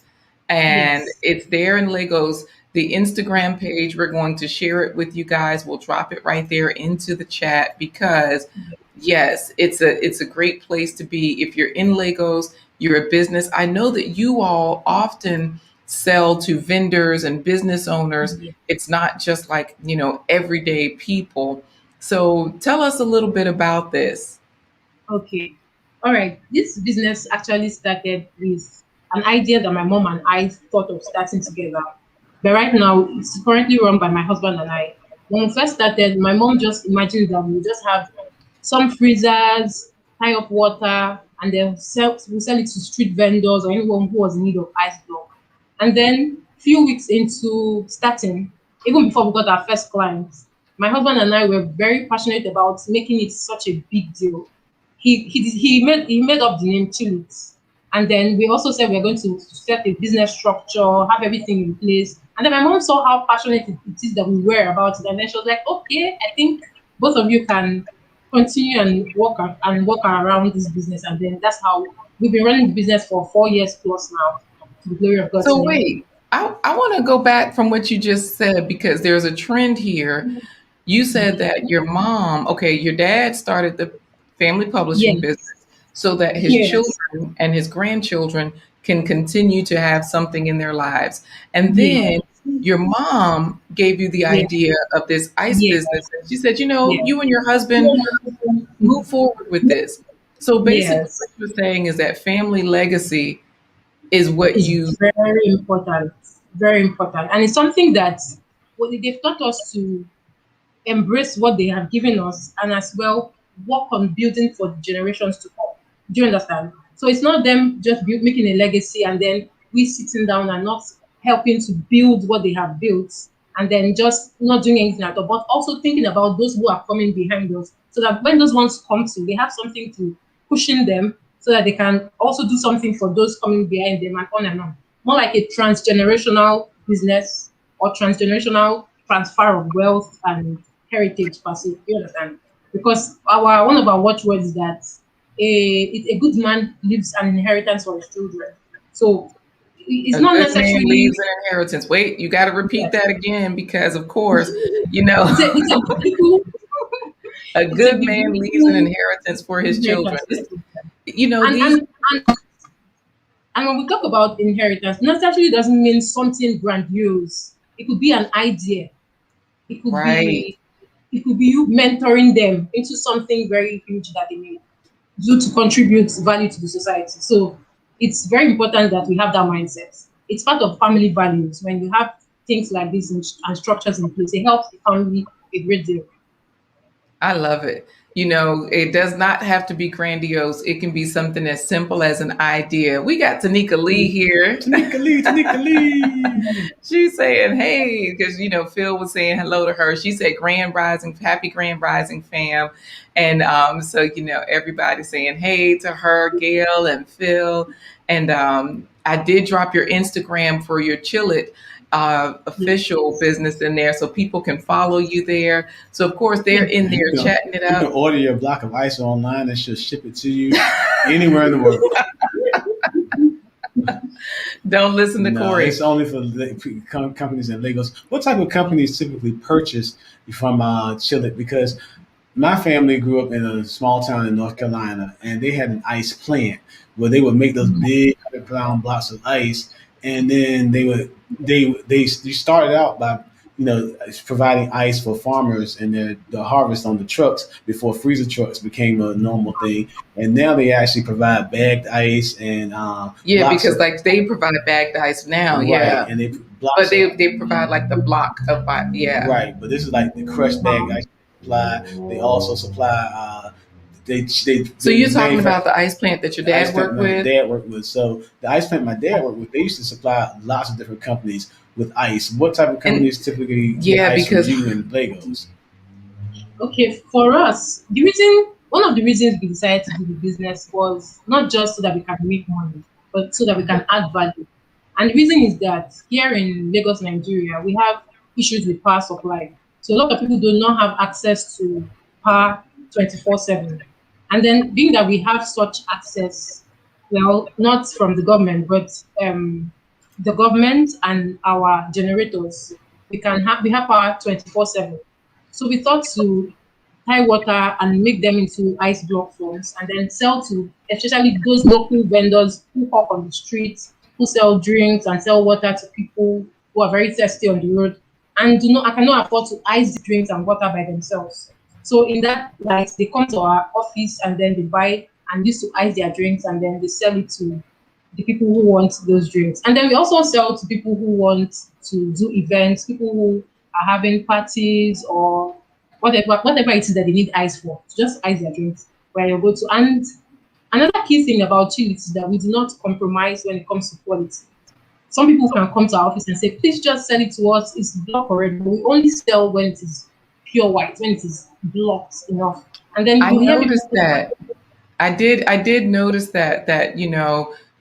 and Yes. it's there in Lagos. The Instagram page, we're going to share it with you guys. We'll drop it right there into the chat because yes, it's a great place to be. If you're in Lagos, you're a business. I know that you all often sell to vendors and business owners. Yeah. It's not just like, everyday people. So tell us a little bit about this. Okay. All right. This business actually started with an idea that my mom and I thought of starting together. But right now, it's currently run by my husband and I. When we first started, my mom just imagined that we would just have some freezers tie up water, and then we sell it to street vendors or anyone who was in need of ice block. And then few weeks into starting, even before we got our first clients, my husband and I were very passionate about making it such a big deal. He made up the name Chilit. And then we also said we are going to set a business structure, have everything in place. And then my mom saw how passionate it is that we were about it. And then she was like, okay, I think both of you can continue and work around this business. And then that's how we've been running the business for 4 years plus now, to the glory of God's So name. wait, I want to go back from what you just said because there's a trend here. You said that your mom, okay, your dad started the family publishing Yes, business so that his yes, children and his grandchildren can continue to have something in their lives. And yes, then your mom gave you the yes, idea of this ice yes, business. And she said, yes, you and your husband move forward with this. So basically, what yes. you're saying is that family legacy is what It's you, very important, very important. And it's something that they've taught us to embrace what they have given us and as well work on building for the generations to come. Do you understand? So it's not them just making a legacy and then we sitting down and not helping to build what they have built and then just not doing anything at all, but also thinking about those who are coming behind us so that when those ones come to, they have something to pushing them so that they can also do something for those coming behind them and on and on. More like a transgenerational business or transgenerational transfer of wealth and heritage per se. You understand? Because our one of our watchwords is that a good man leaves an inheritance for his children. So it's a not good man necessarily leaves an inheritance. Wait, you got to repeat yes. that again because, of course, you know, It's a biblical a it's a good man leaves an biblical inheritance for his children. inheritance for his children. And These, and and when we talk about inheritance, necessarily doesn't mean something grandiose. It could be an idea. It could right. be it could be you mentoring them into something very huge that they may do to contribute value to the society. So it's very important that we have that mindset. It's part of family values. When you have things like this and structures in place, it helps the family a great deal. I love it. It does not have to be grandiose. It can be something as simple as an idea. We got Tanika Lee here. Tanika Lee, Tanika Lee. She's saying, hey, because, Phil was saying hello to her. She said, Grand Rising, happy Grand Rising fam. And so, everybody saying hey to her, Gail and Phil. And I did drop your Instagram for your Chillit official Yes. business in there so people can follow you there. So, of course, they're Yes. in You there can, chatting it you can up. order your block of ice online and she'll ship it to you anywhere in the world. Don't listen to No, Corey. it's only for companies in Lagos. What type of companies typically purchase from Chile? Because my family grew up in a small town in North Carolina, and they had an ice plant where they would make those big 100-pound blocks of ice, and then they started out by providing ice for farmers and the harvest on the trucks before freezer trucks became a normal thing, and now they actually provide bagged ice and Yeah, blocks because of like they provide bagged ice now, right, yeah. and they But blocks of they provide like the block of yeah. right, but this is like the crushed bag ice supply. They also supply. So They you're talking manufacture about the ice plant that your the ice dad plant worked my with? dad worked with. So the ice plant my dad worked with, they used to supply lots of different companies with ice. What type of And companies typically get yeah, ice from because you and Legos? Okay, for us, one of the reasons we decided to do the business was not just so that we can make money, but so that we can add value. And the reason is that here in Lagos, Nigeria, we have issues with power supply. So a lot of people do not have access to power 24/7. And then being that we have such access, well, not from the government, but the government and our generators, we have power 24/7. So we thought to tie water and make them into ice block forms and then sell to especially those local vendors who hawk on the streets, who sell drinks and sell water to people who are very thirsty on the road and do not I cannot afford to ice the drinks and water by themselves. So in that light, they come to our office and then they buy and use to ice their drinks and then they sell it to the people who want those drinks. And then we also sell to people who want to do events, people who are having parties or whatever it is that they need ice for, to just ice their drinks. where you go to. And another key thing about you is that we do not compromise when it comes to quality. Some people can come to our office and say, please just sell it to us. It's block already. But we only sell when it is pure white, when it is blocked enough. And then I you hear people noticed that. I did notice that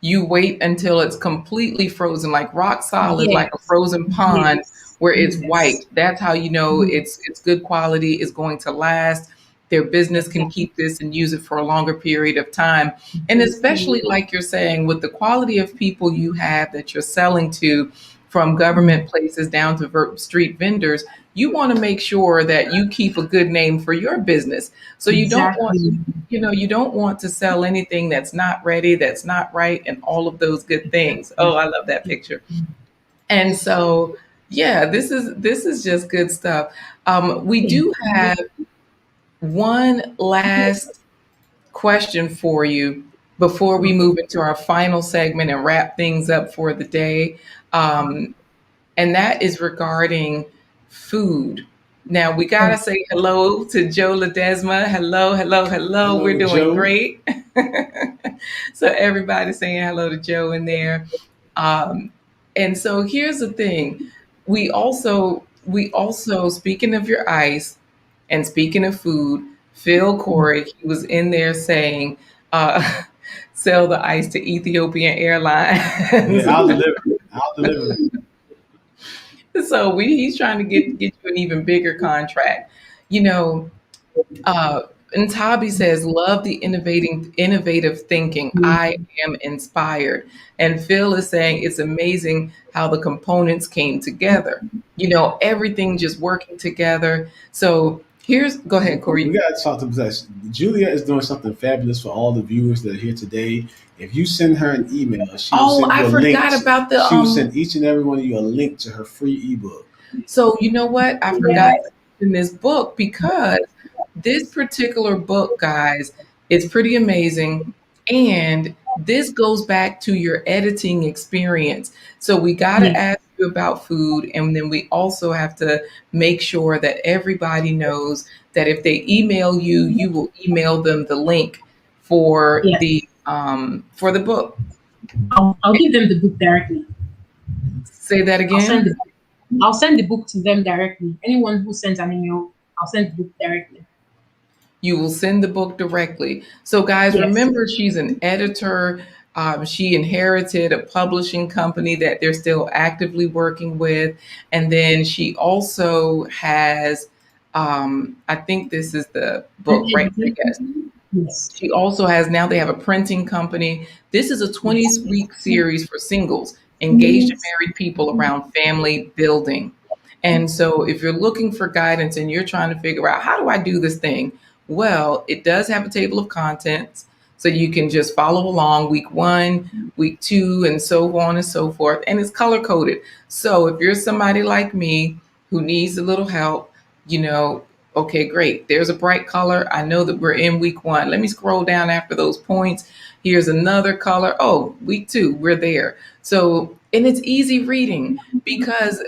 you wait until it's completely frozen, like rock solid, like a yes, frozen pond yes, where it's yes, white. That's how you know it's good quality, is going to last. Their business can exactly. keep this and use it for a longer period of time. And Yes, especially like you're saying, with the quality of people you have that you're selling to, from government places down to street vendors, you want to make sure that you keep a good name for your business. So you don't want exactly. you don't want to sell anything that's not ready, that's not right, and all of those good things. Oh, I love that picture. And so, yeah, this is just good stuff. We do have one last question for you before we move into our final segment and wrap things up for the day. Um, and that is regarding food. Now we gotta say hello to Joe Ledesma. Hello, hello, hello. We're Hello, doing Joe. great. So everybody saying hello to Joe in there. Um, and so here's the thing. We also speaking of your ice and speaking of food, Phil Corey, he was in there saying, sell the ice to Ethiopian Airlines. Yeah, I'll deliver. I'll deliver. So he's trying to get you an even bigger contract. You know, and Tabi says, love the innovative thinking. I am inspired. And Phil is saying it's amazing how the components came together. Everything just working together. So go ahead, We Corey. got to talk to this. Juliet is doing something fabulous for all the viewers that are here today. If you send her an email, she will Oh, send you I a link. forgot about the She will send each and every one of you a link to her free ebook. So you know what? I Yeah. forgot to mention this book, because this particular book, guys, is pretty amazing. And this goes back to your editing experience. So we got to Yes. ask you about food. And then we also have to make sure that everybody knows that if they email you, you will email them the link Yes. for the book. I'll give them the book directly. Say that I'll send again. the I'll send the book to them directly. Anyone who sends an email, I'll send the book directly. You will send the book directly. So, guys, Yes. remember, she's an editor. She inherited a publishing company that they're still actively working with. And then she also has, I think this is the And book, right? editing. Yes. Yes. She also has, now they have a printing company. This is a Yes. 20-week series for singles, engaged and Yes. married people around family building. And so if you're looking for guidance and you're trying to figure out, how do I do this thing? Well, it does have a table of contents. So you can just follow along week 1, week 2, and so on and so forth. And it's color coded. So if you're somebody like me who needs a little help, you know, okay, great. There's a bright color. I know that we're in week 1. Let me scroll down after those points. Here's another color. Oh, week 2, we're there. So, and it's easy reading because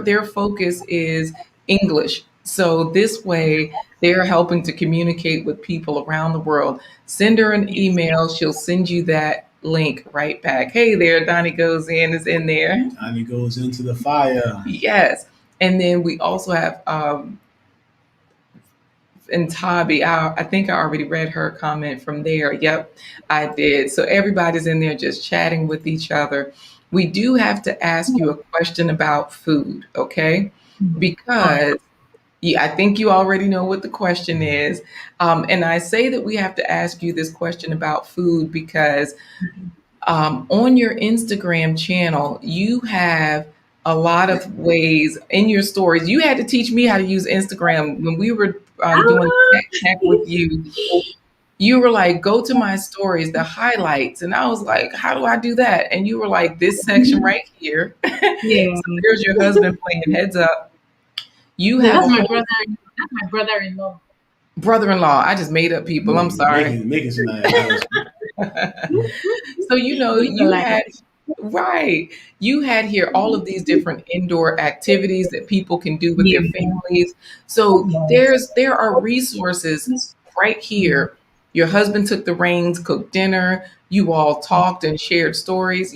their focus is English. So this way they're helping to communicate with people around the world. Send her an email. She'll send you that link right back. Hey there, Donnie goes in, is in there. And he goes into the fire. Yes. And then we also have and Tabi, I think I already read her comment from there. Yep, I did. So everybody's in there just chatting with each other. We do have to ask you a question about food, okay? All right. Because yeah, I think you already know what the question is. And I say that we have to ask you this question about food because on your Instagram channel, you have a lot of ways in your stories. You had to teach me how to use Instagram when we were doing Ah, tech with you. You were like, go to my stories, the highlights. And I was like, how do I do that? And you were like, this section right here. yeah. So there's your husband playing heads up. You No, have that's a my whole brother. That's my brother-in-law. brother-in-law. I just made up people. I'm sorry. Making some embarrassment. So, Look you alike. had, right, you had here all of these different indoor activities that people can do with their Yeah. families. So Yes. there are resources right here Your husband took the reins, cooked dinner, you all talked and shared stories,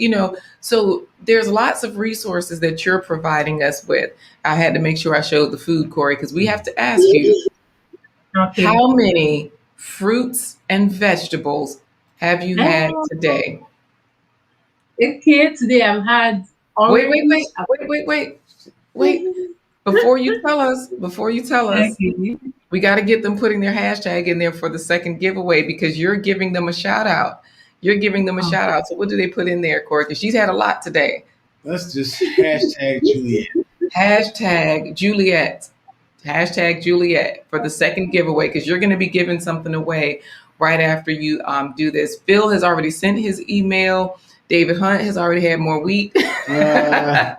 so there's lots of resources that you're providing us with. I had to make sure I showed the food, Corey, because we have to ask you, Okay. how many fruits and vegetables have you had Um, today? okay, today I've had Wait, wait, orange. wait, wait, wait, wait, wait. Before you tell us, Okay. we got to get them putting their hashtag in there for the second giveaway because you're giving them a shout out. You're giving them a Oh, shout out. So what do they put in there, Corey? Because she's had a lot today. Let's just hashtag Juliet. Hashtag Juliet. Hashtag Juliet for the second giveaway because you're going to be giving something away right after you do this. Phil has already sent his email. David Hunt has already had more wheat. Uh,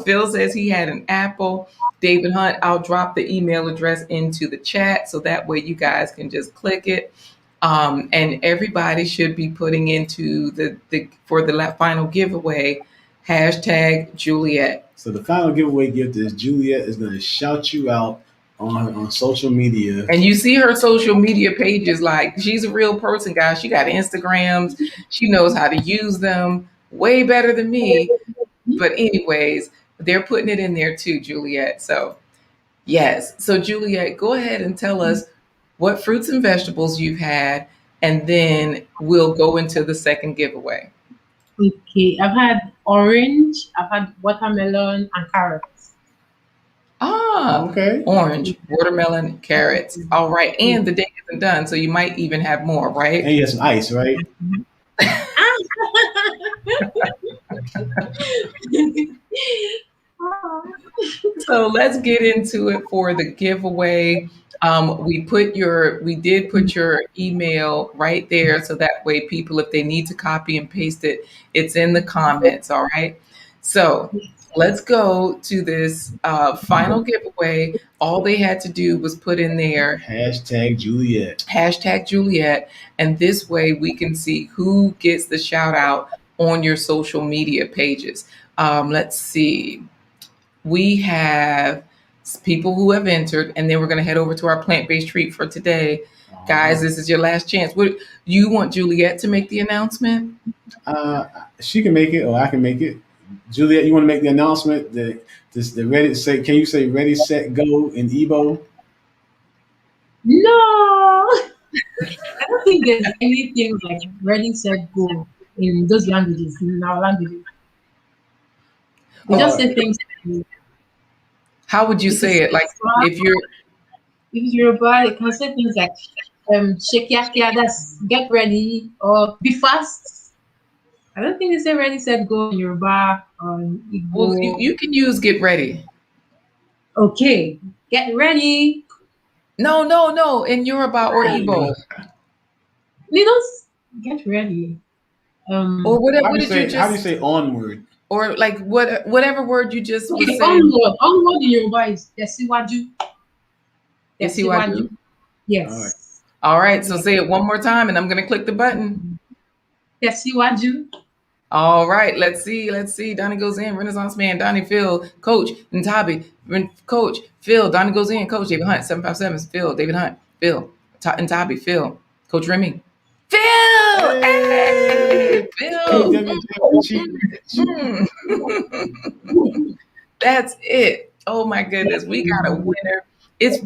Phil says he had an apple. David Hunt, I'll drop the email address into the chat so that way you guys can just click it. And everybody should be putting into the for the final giveaway hashtag Juliet. so the final giveaway gift is Juliet is going to shout you out on social media. And you see her social media pages, like she's a real person, guys. She got Instagrams. She knows how to use them way better than me. But anyways, they're putting it in there too, Juliet. So yes. So Juliet, go ahead and tell us what fruits and vegetables you've had, and then we'll go into the second giveaway. okay. I've had orange, I've had watermelon and carrots. Okay. Orange, watermelon, carrots. All right. And the day isn't done, so you might even have more, And right? you have some ice, right? So let's get into it for the giveaway. We did put your email right there, so that way people, if they need to copy and paste it, it's in the comments. All right. So let's go to this final giveaway. All they had to do was put in there Hashtag Juliet. hashtag Juliet, and this way we can see who gets the shout out on your social media pages. Let's see. We have people who have entered, and then we're going to head over to our plant-based treat for today. Guys, this is your last chance. What you want Juliet to make the announcement? She can make it, or I can make it. Juliet, you want to make the announcement? The ready set. Can you say ready set go in Igbo? No, I don't think there's anything like ready, set, go in those languages, in our languages. We just say things. How would you If say it? Like if you're it's Yoruba, you can say things like shekiakia, that's get ready, or be fast. I don't think they say ready, set, go in Yoruba or in well, Igbo. you can use get ready. Okay, get ready. No, in Yoruba or Igbo. They don't get ready. Or what, How what do you did you say? How do you just, say onward? or like whatever word you just was Okay, saying. onward in Yoruba is tesiwaju. You see what I do? Yes. All right, so say it one more time and I'm going to click the button. Tesiwaju. All right, let's see. Donnie goes in, Renaissance Man, Donnie, Phil, Coach, Ntabi, Coach, Phil, Donnie goes in, Coach, David Hunt, 757, Phil, David Hunt, Phil, Ntabi, Phil, Coach Remy. Phil! Hey, Phil! That's it. Oh my goodness, we got a winner. It's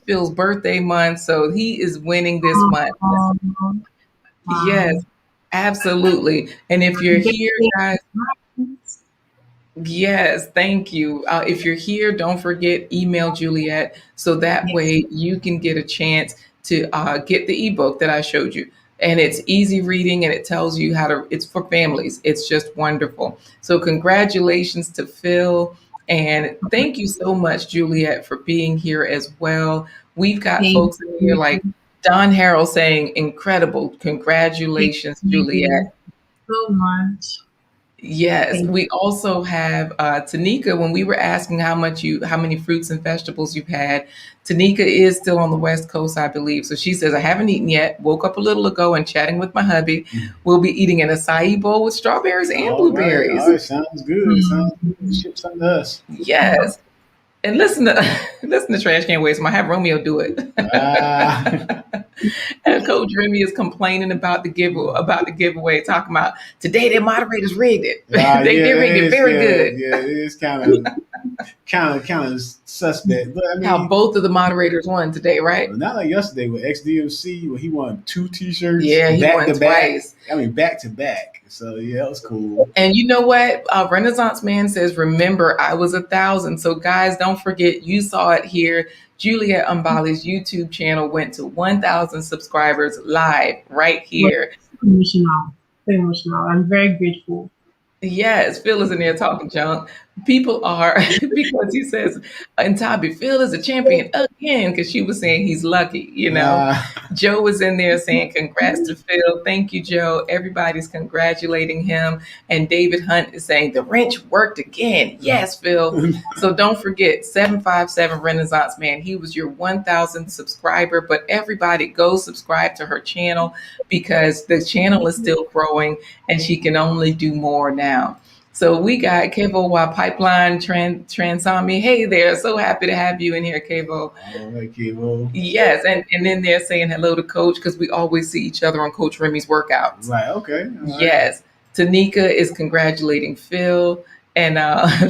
Phil's birthday month, so he is winning this month. Yes, absolutely. And if you're here, guys, yes, thank you. If you're here, don't forget email Juliet so that way you can get a chance to get the ebook that I showed you. And it's easy reading and it tells you how to, it's for families. It's just wonderful. So congratulations to Phil. And thank you so much, Juliet, for being here as well. We've got folks in here like Don Harrell saying, incredible. Congratulations, Juliet. So much. Yes, we also have Tanika. When we were asking how many fruits and vegetables you've had, Tanika is still on the West Coast, I believe. So she says, I haven't eaten yet. Woke up a little ago and chatting with my hubby. We'll be eating an acai bowl with strawberries and blueberries. All right, sounds good. Sounds good. Ship something to us. Yes. And listen to listen to Trash Can Waste. I have Romeo do it. Ah, And Coach Remy is complaining about the giveaway, talking about today their moderators rigged it. They yeah, rigged it very good. it is kind of suspect. But I How mean, both of the moderators won today, right? not like yesterday with XDMC, where he won 2 T-shirts Yeah, he back won to back. twice. I mean, back to back. So yeah, that was cool. And you know what? Renaissance Man says, remember, I was 1,000. So, guys, don't forget, you saw it here. Juliet Ambali's YouTube channel went to 1,000 subscribers live right Well, here. emotional. So emotional. I'm very grateful. Yes, Phil is in there talking junk. People are, because he says, and Tabby, Phil is a champion again, because she was saying he's lucky, you know. Uh, Joe was in there saying, congrats to Phil. Thank you, Joe. Everybody's congratulating him. And David Hunt is saying, the wrench worked again. Yes, Phil. So don't forget, 757 Renaissance Man. He was your 1,000 subscriber, but everybody go subscribe to her channel because the channel is still growing and she can only do more now. So we got Kevo Wa Pipeline Transami. Hey there, so happy to have you in here, Kevo. all right, Kivo. Yes, and then they're saying hello to Coach because we always see each other on Coach Remy's workouts. Right. Okay. All right. Yes, Tanika is congratulating Phil, and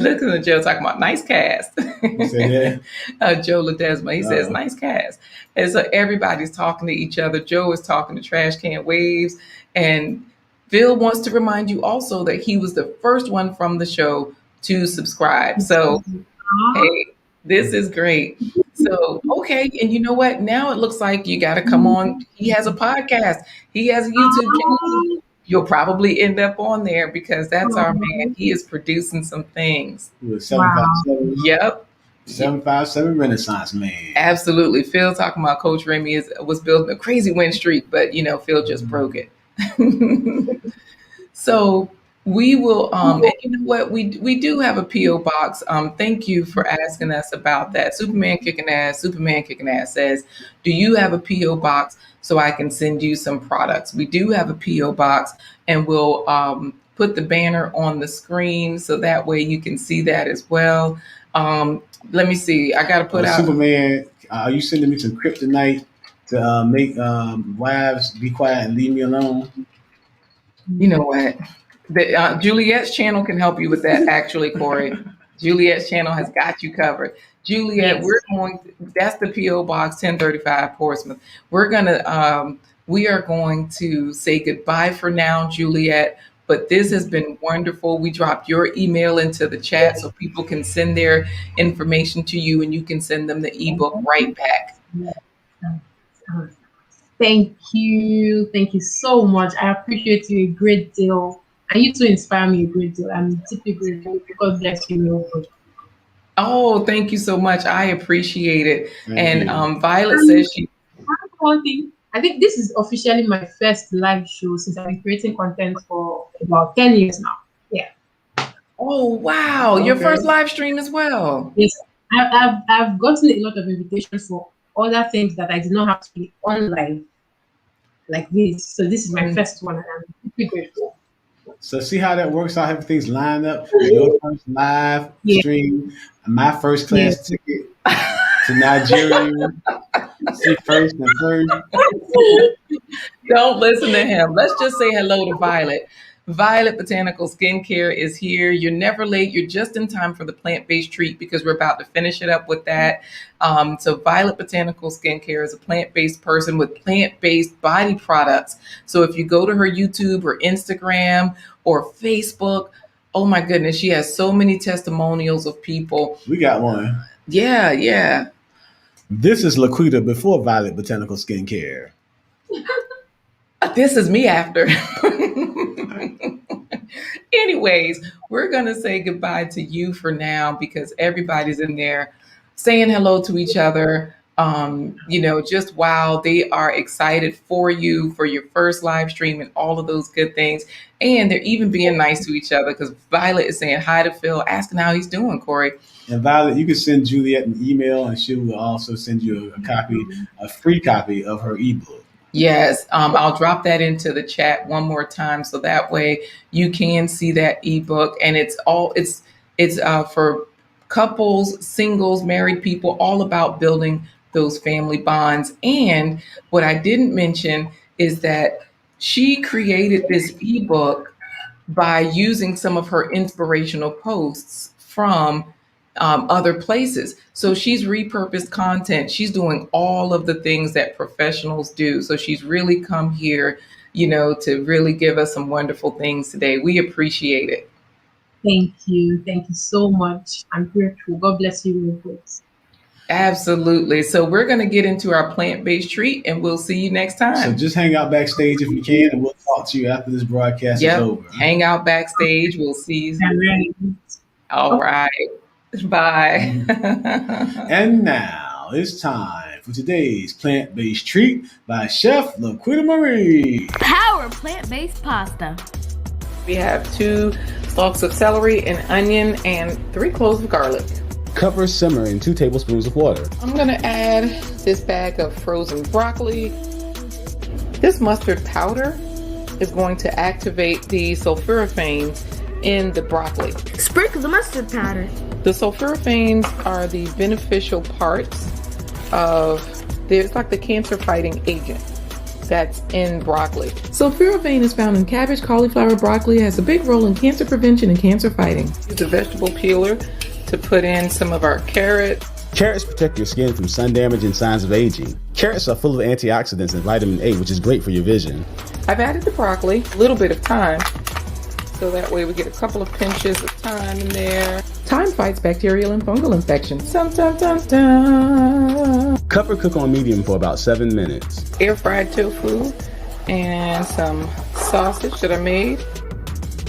look at Joe talking about nice cast. You said that. Joe Ledesma, he says Uh-oh. nice cast, and so everybody's talking to each other. Joe is talking to Trash Can Waves, and Phil wants to remind you also that he was the first one from the show to subscribe. So, hey, this is great. So, okay. And you know what? Now it looks like you got to come on. He has a podcast, he has a YouTube channel. You'll probably end up on there because that's our man. He is producing some things. It was 757. Yep. 757 Renaissance Man. Absolutely. Phil talking about Coach Remy was building a crazy win streak, but you know, Phil just broke it. So we will and you know what, we do have a PO box. Thank you for asking us about that. Superman kicking ass says, do you have a PO box so I can send you some products? We do have a PO box, and we'll put the banner on the screen so that way you can see that as well. Let me see, I gotta put out Superman. Are you sending me some kryptonite to make wives be quiet and leave me alone? You know what? Juliet's channel can help you with that, actually, Corey. Juliet's channel has got you covered. Juliet, Yes. that's the P.O. Box 1035 Portsmouth. We are going to say goodbye for now, Juliet, but this has been wonderful. We dropped your email into the chat so people can send their information to you and you can send them the ebook right back. Thank you. Thank you so much. I appreciate you a great deal. And you too inspire me a great deal. I'm deeply grateful. God bless you real good. Oh, thank you so much. I appreciate it. Thank you. And Violet says she One thing, I think this is officially my first live show since I've been creating content for about 10 years now. Yeah. Oh, wow. Your Okay. first live stream as well. Yes. I've gotten a lot of invitations for other things that I did not have to be online like this. So this is my first one, and I'm deeply grateful. So see how that works out. Everything's lined up. Your first live Yeah. stream, my first class ticket to Nigeria. See first and third. Don't listen to him. Let's just say hello to Violet. Violet Botanical Skincare is here. You're never late. You're just in time for the plant-based treat because we're about to finish it up with that. So Violet Botanical Skincare is a plant-based person with plant-based body products. So if you go to her YouTube or Instagram or Facebook, oh my goodness, she has so many testimonials of people. We got one. Yeah. This is Laquita before Violet Botanical Skincare. This is me after. Anyways, we're going to say goodbye to you for now because everybody's in there saying hello to each other. Just wow, they are excited for you for your first live stream and all of those good things. And they're even being nice to each other because Violet is saying hi to Phil, asking how he's doing, Corey. And Violet, you can send Juliet an email and she will also send you a free copy of her ebook. Yes, I'll drop that into the chat one more time so that way you can see that ebook, and it's for couples, singles, married people, all about building those family bonds. And what I didn't mention is that she created this ebook by using some of her inspirational posts from other places. So she's repurposed content. She's doing all of the things that professionals do. So she's really come here, to really give us some wonderful things today. We appreciate it. Thank you. Thank you so much. I'm grateful. God bless you, real folks. Absolutely. So we're going to get into our plant-based treat, and we'll see you next time. So just hang out backstage if you can, and we'll talk to you after this broadcast is over. Hang out backstage. We'll see you. All right. Bye. And now it's time for today's plant-based treat by Chef LaQuita Marie. Power plant-based pasta. We have 2 stalks of celery, an onion, and 3 cloves of garlic. Cover, simmer in 2 tablespoons of water. I'm going to add this bag of frozen broccoli. This mustard powder is going to activate the sulforaphanes in the broccoli. Sprinkle the mustard powder. The sulforaphanes are the beneficial parts of, it's like the cancer fighting agent that's in broccoli. Sulforaphane is found in cabbage, cauliflower, broccoli. It has a big role in cancer prevention and cancer fighting. Use a vegetable peeler to put in some of our carrots. Carrots protect your skin from sun damage and signs of aging. Carrots are full of antioxidants and vitamin A, which is great for your vision. I've added the broccoli, a little bit of thyme, so that way we get a couple of pinches of thyme in there. Thyme fights bacterial and fungal infections. Dun, dun, dun, dun. Cover, cook on medium for about 7 minutes. Air fried tofu and some sausage that I made.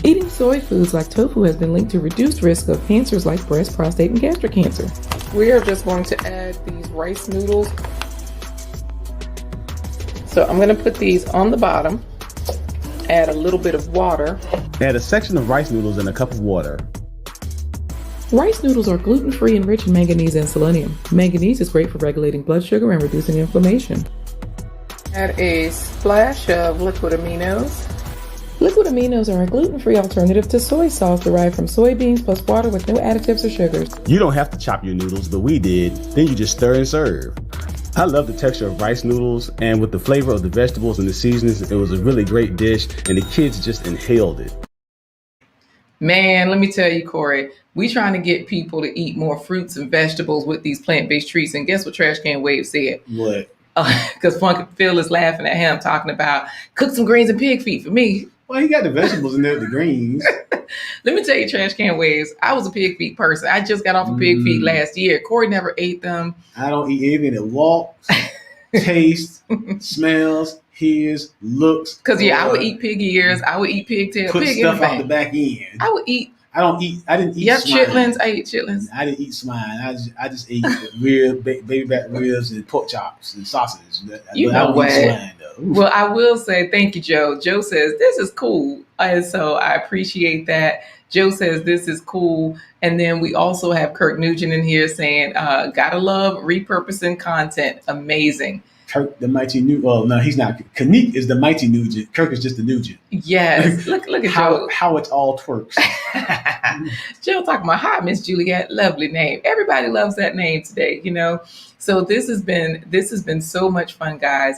Eating soy foods like tofu has been linked to reduced risk of cancers like breast, prostate, and gastric cancer. We are just going to add these rice noodles. So I'm going to put these on the bottom, add a little bit of water. Add a section of rice noodles in a cup of water. Rice noodles are gluten-free and rich in manganese and selenium. Manganese is great for regulating blood sugar and reducing inflammation. Add a splash of liquid aminos. Liquid aminos are a gluten-free alternative to soy sauce derived from soybeans plus water with no additives or sugars. You don't have to chop your noodles, but we did. Then you just stir and serve. I love the texture of rice noodles, and with the flavor of the vegetables and the seasonings, it was a really great dish, and the kids just inhaled it. Man, let me tell you, Corey, we trying to get people to eat more fruits and vegetables with these plant-based treats, and guess what Trash Can Wave said? What? Because Funky Phil is laughing at him talking about cook some greens and pig feet for me. Well, he got the vegetables in there, the greens. Let me tell you, Trash Can Waves, I was a pig feet person. I just got off of pig feet last year. Corey never ate them. I don't eat anything that walks, tastes, smells, hears, looks. Because, I would eat pig ears. I would eat pig tail. Put pig stuff anything. out the back end. I would eat. I didn't eat swine. chitlins. I ate chitlins. I didn't eat swine. I just ate baby back ribs and pork chops and sausage. You know what? Well, I will say thank you, Joe. Joe says this is cool, and so I appreciate that. Joe says this is cool, and then we also have Kirk Nugent in here saying, "Gotta love repurposing content, amazing." Kirk, the mighty Nugent. Well, no, he's not. Kanik is the mighty Nugent. Kirk is just the Nugent. Yes, look at Joe. How it all twerks. Joe talking about hi, Miss Juliet, lovely name. Everybody loves that name today, So this has been so much fun, guys.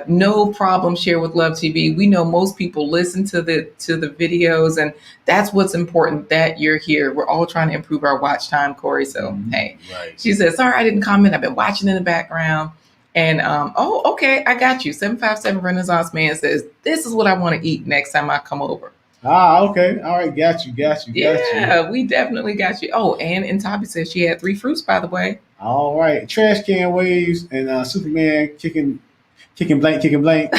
No problem. Share with Love TV. We know most people listen to the videos, and that's what's important, that you're here. We're all trying to improve our watch time, Corey. So hey, right. She says, sorry, I didn't comment. I've been watching in the background. And okay, I got you. 757 Renaissance Man says, this is what I want to eat next time I come over. Okay. All right. Got you. Yeah, we definitely got you. Oh, and Toby says she had 3 fruits, by the way. All right. Trash Can Waves and Superman kicking blank.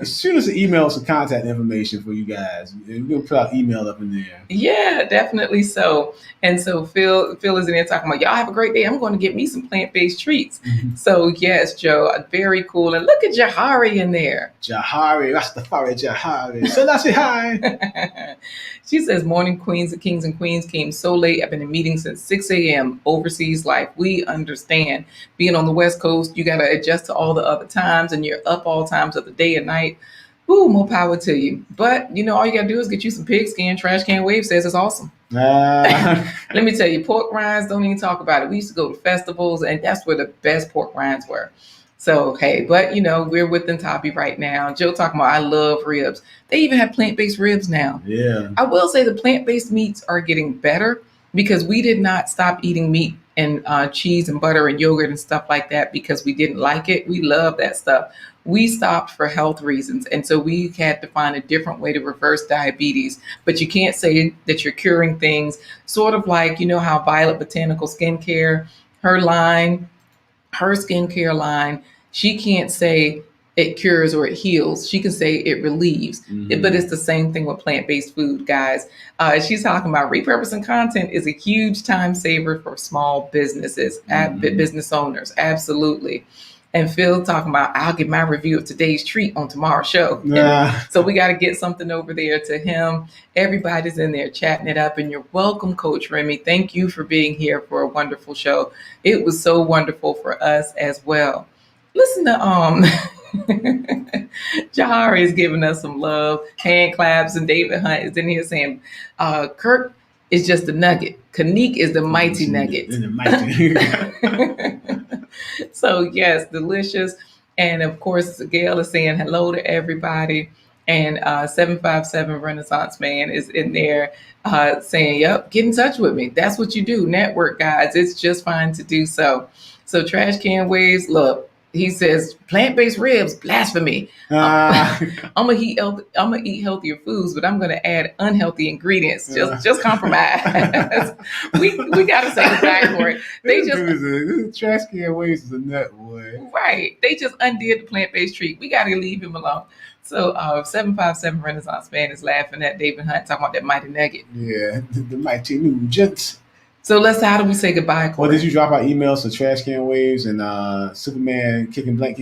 Shoot us an email, some contact information for you guys. We're going to put our email up in there. Yeah, definitely so. And so Phil is in there talking about, y'all have a great day. I'm going to get me some plant-based treats. So yes, Joe, very cool. And look at Jahari in there. Jahari, Rastafari Jahari. So that's it, hi. She says, morning queens, the kings and queens came so late. I've been in meetings since 6 a.m. Overseas life. We understand. Being on the West Coast, you got to adjust to all the other times, and you're up all times of the day and night. Ooh, more power to you. But all you gotta do is get you some pig skin. Trash Can Wave says it's awesome. Ah. Let me tell you, pork rinds, don't even talk about it. We used to go to festivals, and that's where the best pork rinds were. So, hey, but we're with Ntabi right now. Joe talking about, I love ribs. They even have plant based ribs now. Yeah. I will say the plant based meats are getting better because we did not stop eating meat and cheese and butter and yogurt and stuff like that because we didn't like it. We love that stuff. We stopped for health reasons. And so we had to find a different way to reverse diabetes. But you can't say that you're curing things, sort of like, how Violet Botanical Skincare, her line, her skincare line, she can't say it cures or it heals. She can say it relieves. But it's the same thing with plant-based food, guys. She's talking about repurposing content is a huge time saver for small businesses, business owners. Absolutely. And Phil talking about, I'll get my review of today's treat on tomorrow's show. So we got to get something over there to him. Everybody's in there chatting it up. And you're welcome, Coach Remy. Thank you for being here for a wonderful show. It was so wonderful for us as well. Listen to Jahari is giving us some love, hand claps, and David Hunt is in here saying, Kirk is just a nugget. Kanique is the mighty nugget. So yes, delicious. And of course, Gail is saying hello to everybody. And 757 Renaissance Man is in there saying, yep, get in touch with me. That's what you do. Network, guys. It's just fine to do so. So Trash Can Waves, look, he says plant-based ribs, blasphemy. I'm gonna eat healthier foods, but I'm gonna add unhealthy ingredients. Just compromise. we gotta say goodbye for it. They just Trash Can Waves is a nut, boy. Right. They just undid the plant-based treat. We gotta leave him alone. So 757 Renaissance Man is laughing at David Hunt talking about that mighty nugget. Yeah, the mighty nugget. So how do we say goodbye, Corey? Well, did you drop our emails to Trash Can Waves and Superman kicking blank,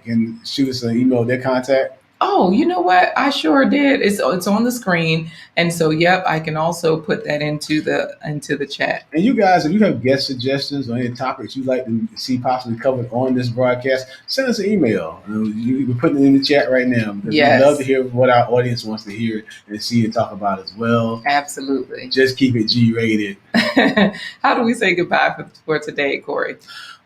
and shoot us an email with their contact? Oh, you know what? I sure did. It's on the screen, and so yep, I can also put that into the chat. And you guys, if you have guest suggestions or any topics you'd like to see possibly covered on this broadcast, send us an email. We're putting it in the chat right now because we'd love to hear what our audience wants to hear and see and talk about as well. Absolutely. Just keep it G-rated. How do we say goodbye for today, Corey?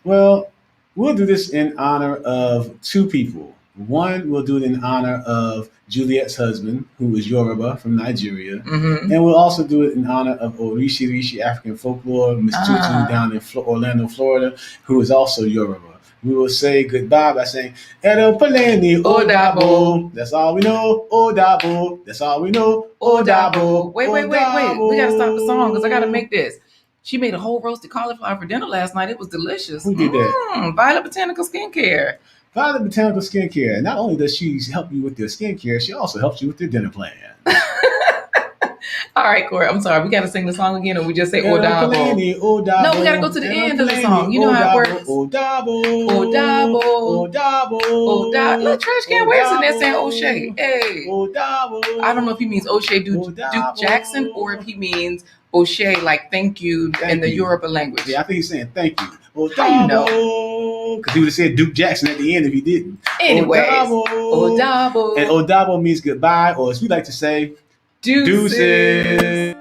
Well, we'll do this in honor of two people. One, we'll do it in honor of Juliet's husband, who is Yoruba from Nigeria. And we'll also do it in honor of Rishi African folklore, Miss Tutu down in Orlando, Florida, who is also Yoruba. We will say goodbye by saying, Edo Paleni Odabo. That's all we know. Odabo. That's all we know. Odabo. Wait. We got to stop the song because I got to make this. She made a whole roasted cauliflower for dinner last night. It was delicious. Who did that? Violet Botanical Skincare. Violet Botanical Skincare. Not only does she help you with your skincare, she also helps you with your dinner plan. All right, Corey, I'm sorry. We got to sing the song again, or we just say Odabo. No, we got to go to the end of the song. You know how it works. Odabo. Look, Trash Can Waves in there saying O'Shea. Hey. I don't know if he means O'Shea Duke Jackson or if he means O'Shea, like thank you in the Yoruba language. Yeah, I think he's saying thank you. Odabo. How you know? Because he would have said Duke Jackson at the end if he didn't. Anyways, Odabo. And Odabo means goodbye, or as we like to say, deuces.